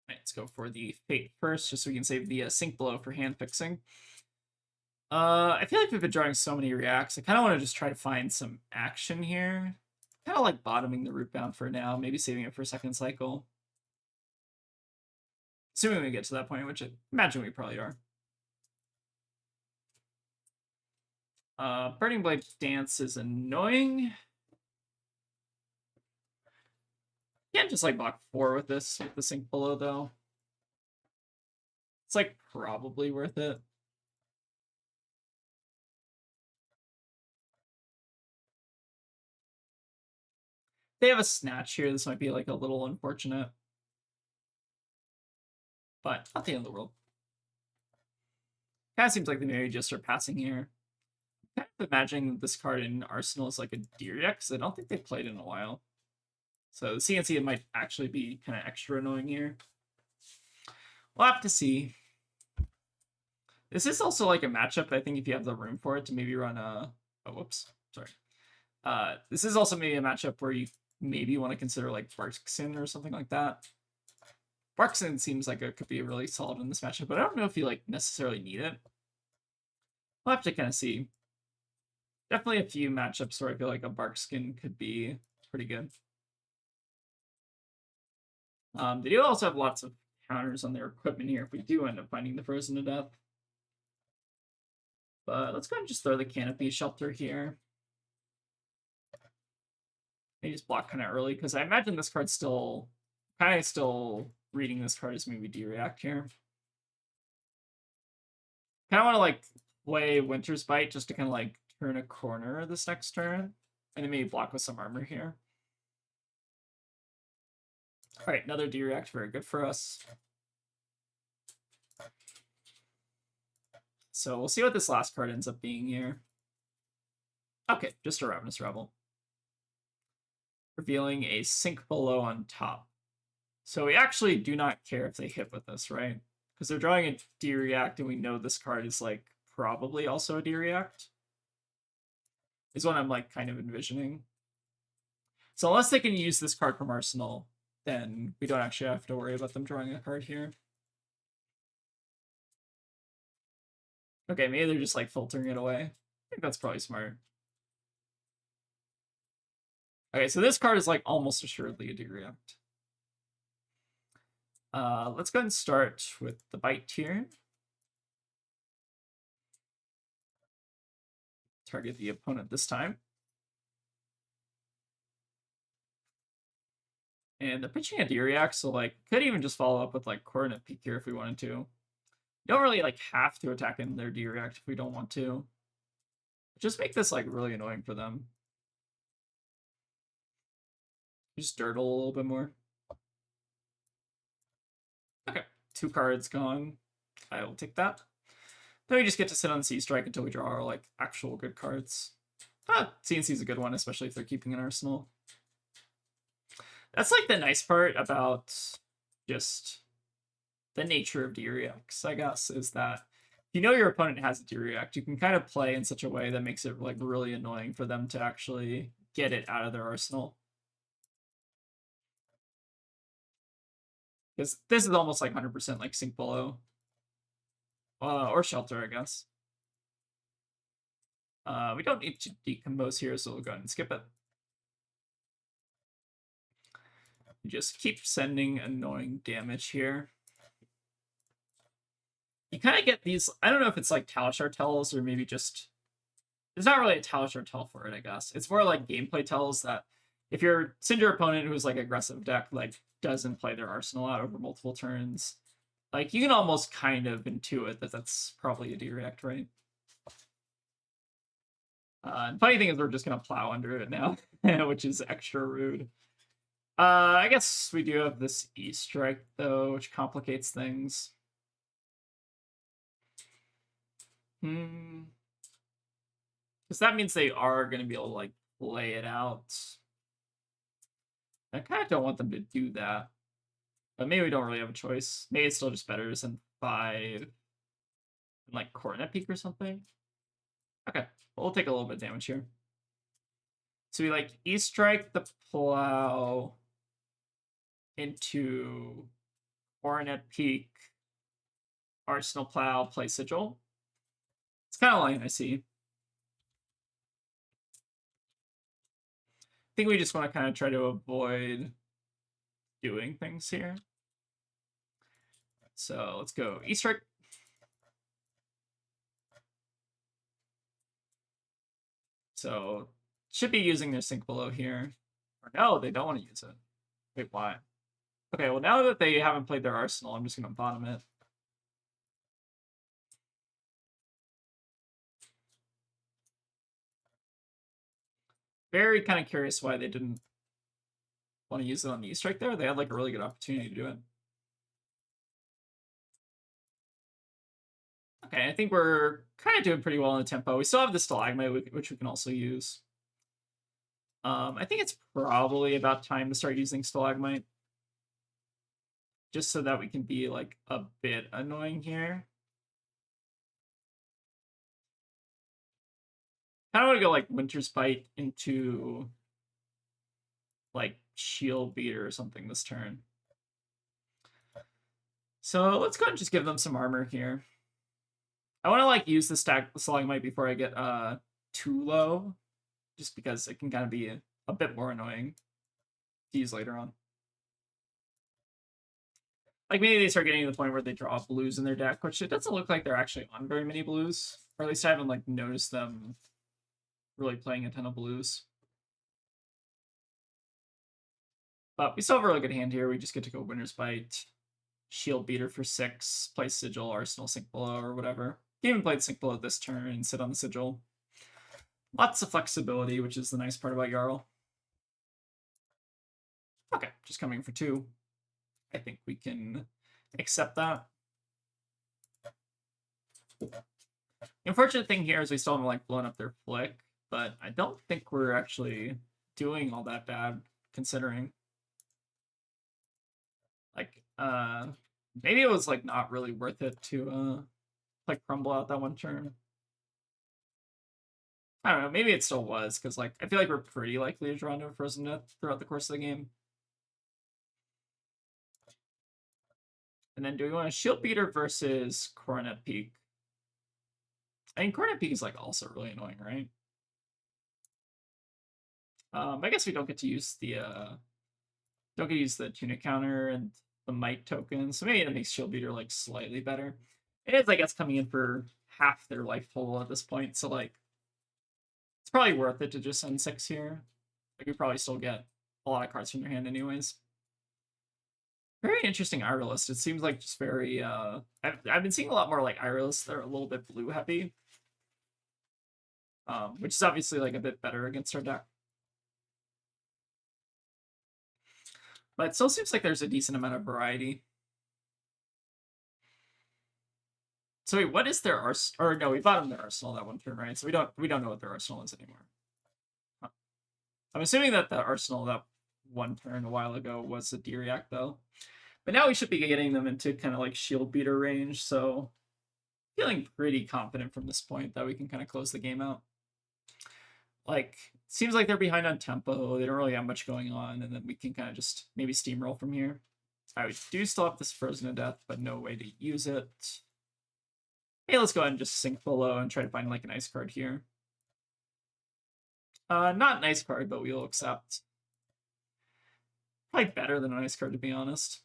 All right, let's go for the Fate first, just so we can save the Sink Blow for hand fixing. I feel like we've been drawing so many reacts. I kind of want to just try to find some action here. Kind of like bottoming the Root Bound for now, maybe saving it for second cycle. Assuming we get to that point, which I imagine we probably are. Burning Blade Dance is annoying. Can't just like block 4 with this with the Sink Below though. It's like probably worth it. they have a snatch here. This might be like a little unfortunate. But not the end of the world. Kind of seems like they maybe just are passing here. Kind of imagining this card in Arsenal is like a deer deck, because I don't think they've played in a while. So the CNC might actually be kind of extra annoying here. We'll have to see. This is also like a matchup, I think, if you have the room for it, to maybe run a... Oh, whoops. Sorry. This is also maybe a matchup where you maybe want to consider like Barkson or something like that. Barkson seems like it could be really solid in this matchup, but I don't know if you like necessarily need it. We'll have to kind of see. Definitely a few matchups where I feel like a Barkskin could be pretty good. They do also have lots of counters on their equipment here if we do end up finding the Frozen to Death. But let's go ahead and just throw the Canopy Shelter here. Maybe just block kind of early, because I imagine this card's still reading this card as maybe D-React here. Kind of want to like play Winter's Bite just to kind of like turn a corner this next turn, and then maybe block with some armor here. All right, another D-React, very good for us. So we'll see what this last card ends up being here. Okay, just a Ravenous Rebel. Revealing a Sink Below on top. So we actually do not care if they hit with this, right? Because they're drawing a D-React, and we know this card is like probably also a D-React. Is what I'm like kind of envisioning. So unless they can use this card from Arsenal, then we don't actually have to worry about them drawing a card here. Okay, maybe they're just like filtering it away. I think that's probably smart. Okay, so this card is like almost assuredly a D-React. Let's go ahead and start with the Bite here. Target the opponent this time. And they're pitching a D-React, so like could even just follow up with like Coordinate Peak here if we wanted to. You don't really like have to attack in their D-React if we don't want to. Just make this like really annoying for them. Just dirtle a little bit more. Okay, 2 cards gone. I will take that. Then we just get to sit on Sea Strike until we draw our like actual good cards. CNC is a good one, especially if they're keeping an Arsenal. That's like the nice part about just the nature of D-Reacts, I guess, is that if you know your opponent has a D-React, you can kind of play in such a way that makes it like really annoying for them to actually get it out of their arsenal. Because this is almost like 100% like Sink Below. Or Shelter, I guess. We don't need to decompose here, so we'll go ahead and skip it. Just keep sending annoying damage here. You kind of get these, I don't know if it's like Talishar tells or maybe just, there's not really a Talishar tell for it, I guess. It's more like gameplay tells that if your Cindra opponent who's like aggressive deck like doesn't play their arsenal out over multiple turns, like you can almost kind of intuit that that's probably a D-React, right? And funny thing is we're just gonna plow under it now, which is extra rude. I guess we do have this E-Strike though, which complicates things. Because that means they are going to be able to like play it out. I kind of don't want them to do that. But maybe we don't really have a choice. Maybe it's still just better to send 5 and like Coordinate Peak or something. Okay, well, we'll take a little bit of damage here. So we like E-Strike the Plow into Coordinate Peak, Arsenal Plow, play Sigil. It's kind of like I see. I think we just want to kind of try to avoid doing things here. So let's go E-Strike. So should be using their Sink Below here. Or no, they don't want to use it. Wait, why? Okay, well now that they haven't played their arsenal, I'm just going to bottom it. Very kind of curious why they didn't want to use it on the E-Strike there, they had like a really good opportunity to do it. Okay, I think we're kind of doing pretty well in the tempo. We still have the Stalagmite, which we can also use. I think it's probably about time to start using Stalagmite. Just so that we can be, like, a bit annoying here. I kind of want to go, like, Winter's Bite into, like, Shield Beater or something this turn. So let's go ahead and just give them some armor here. I want to, like, use the Stalagmite before I get too low. Just because it can kind of be a bit more annoying to use later on. Like, maybe they start getting to the point where they draw blues in their deck, which it doesn't look like they're actually on very many blues. Or at least I haven't, like, noticed them really playing a ton of blues. But we still have a really good hand here. We just get to go Winter's Bite, Shield Beater for 6, play Sigil, Arsenal, Sink Below, or whatever. You even played Sink Below this turn and sit on the Sigil. Lots of flexibility, which is the nice part about Jarl. Okay, just coming for 2. I think we can accept that. The unfortunate thing here is we still haven't like blown up their flick, but I don't think we're actually doing all that bad considering. Like, maybe it was like not really worth it to like crumble out that one turn. I don't know, maybe it still was, because like I feel like we're pretty likely to draw into a Frozen Death throughout the course of the game. And then do we want a Shield Beater versus Coronet Peak? I mean, Coronet Peak is like also really annoying, right? I guess we don't get to use the Tunic counter and the Might token, so maybe that makes Shield Beater like slightly better. It is, I guess, coming in for half their life total at this point, so like it's probably worth it to just send 6 here. Like we probably still get a lot of cards from their hand anyways. Very interesting Ira list. It seems like just very I've been seeing a lot more like Ira lists that are a little bit blue heavy. Which is obviously like a bit better against our deck. But it still seems like there's a decent amount of variety. So wait, what is their arsenal? Or no, we bought them their arsenal that one turn, right? So we don't know what their arsenal is anymore. Huh. I'm assuming that the arsenal that one turn a while ago was a Diriac though. But now we should be getting them into kind of like Shield Beater range, so feeling pretty confident from this point that we can kind of close the game out. Like, seems like they're behind on tempo. They don't really have much going on, and then we can kind of just maybe steamroll from here. All right, we do still have this Frozen to Death, but no way to use it. Hey, let's go ahead and just sink below and try to find like an ice card here. Not an ice card, but we'll accept. Probably better than an ice card, to be honest.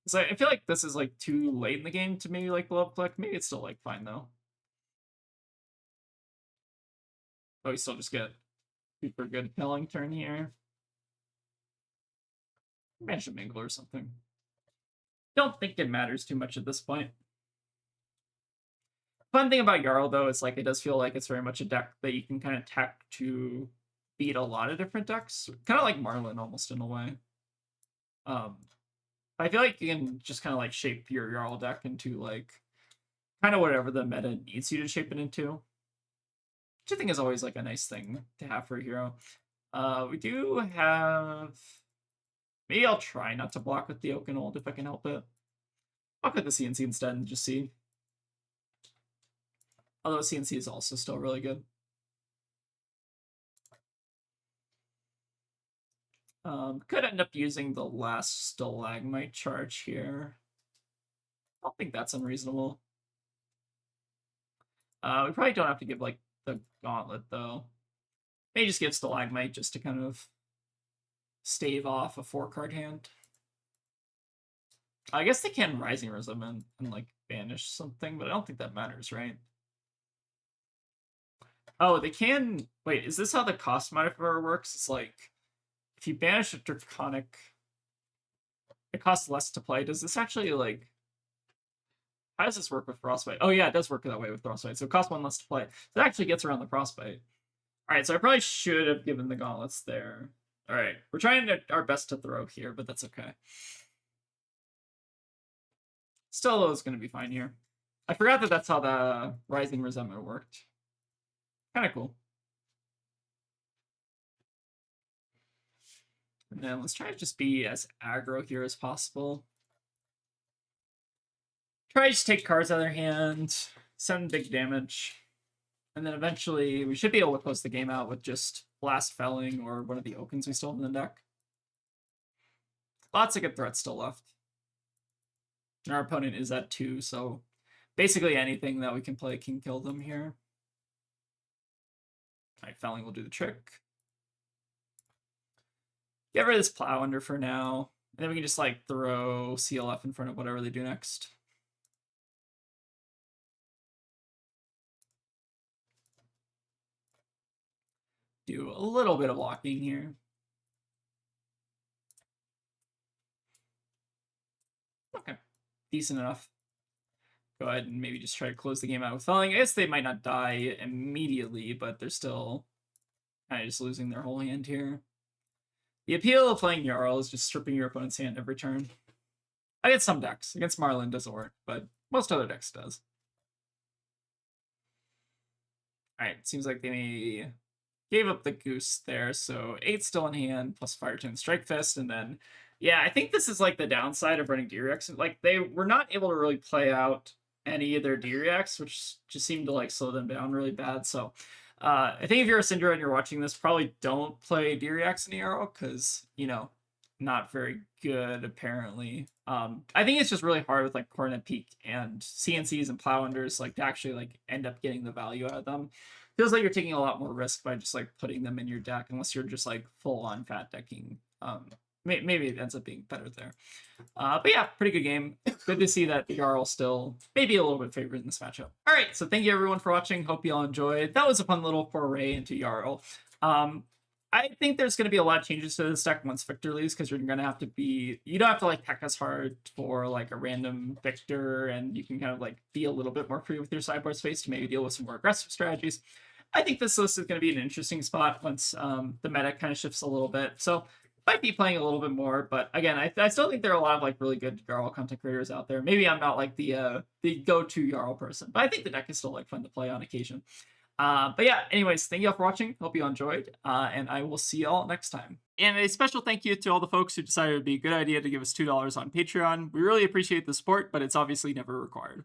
So I feel like this is like too late in the game to maybe like blow up click. Maybe it's still like fine though. But we still just get super good killing turn here. Manage to mingle or something. Don't think it matters too much at this point. Fun thing about Jarl though is like it does feel like it's very much a deck that you can kind of tech to beat a lot of different decks. Kind of like Marlin almost in a way. I feel like you can just kind of like shape your Jarl deck into like kind of whatever the meta needs you to shape it into. Which I think is always like a nice thing to have for a hero. We do have... Maybe I'll try not to block with the Oakenold if I can help it. Block with the CNC instead and just see. Although CNC is also still really good. Could end up using the last Stalagmite charge here. I don't think that's unreasonable. We probably don't have to give like the Gauntlet though. Maybe just give Stalagmite just to kind of stave off a 4-card hand. I guess they can Rising Rhythm and like banish something, but I don't think that matters, right? Oh, they can... Wait, is this how the cost modifier works? It's like, if you banish a Draconic, it costs less to play. Does this actually, like... How does this work with Frostbite? Oh yeah, it does work that way with Frostbite. So it costs 1 less to play. So it actually gets around the Frostbite. Alright, so I probably should have given the Gauntlets there. All right, we're trying our best to throw here, but that's okay. Still, is going to be fine here. I forgot that that's how the Rising Resentment worked. Kind of cool. And then let's try to just be as aggro here as possible. Try to just take cards out of their hand, send big damage. And then eventually we should be able to close the game out with just Blast Felling or one of the Okins we still have in the deck. Lots of good threats still left. And our opponent is at 2, so basically anything that we can play can kill them here. Alright, Felling will do the trick. Get rid of this Plow Under for now. And then we can just like throw CLF in front of whatever they do next. Do a little bit of blocking here. Okay, decent enough. Go ahead and maybe just try to close the game out with Felling. I guess they might not die immediately, but they're still kind of just losing their whole hand here. The appeal of playing Jarl is just stripping your opponent's hand every turn. Against some decks. Against Marlin doesn't work, but most other decks does. Alright, seems like they gave up the Goose there, so 8 still in hand, plus Fire Tone Strike Fist, and then, yeah, I think this is like the downside of running D-Rex. Like, they were not able to really play out any of their D-Rex, which just seemed to like slow them down really bad, so I think if you're a Cindra and you're watching this, probably don't play D-Rex in Arrow, because, you know, not very good, apparently. I think it's just really hard with like Coronet Peak and CNCs and Plow Unders, like to actually like end up getting the value out of them. Feels like you're taking a lot more risk by just like putting them in your deck, unless you're just like full on fat decking. Maybe it ends up being better there. But yeah, pretty good game. Good to see that the Jarl still maybe a little bit favored in this matchup. All right, so thank you everyone for watching. Hope you all enjoyed. That was a fun little foray into Jarl. I think there's going to be a lot of changes to this deck once Victor leaves, because you're going to have to be, you don't have to like peck as hard for like a random Victor, and you can kind of like be a little bit more free with your sideboard space to maybe deal with some more aggressive strategies. I think this list is going to be an interesting spot once the meta kind of shifts a little bit. So might be playing a little bit more, but again, I still think there are a lot of like really good Jarl content creators out there. Maybe I'm not like the go-to Jarl person, but I think the deck is still like fun to play on occasion. But yeah, anyways, thank you all for watching. Hope you all enjoyed, and I will see you all next time. And a special thank you to all the folks who decided it would be a good idea to give us $2 on Patreon. We really appreciate the support, but it's obviously never required.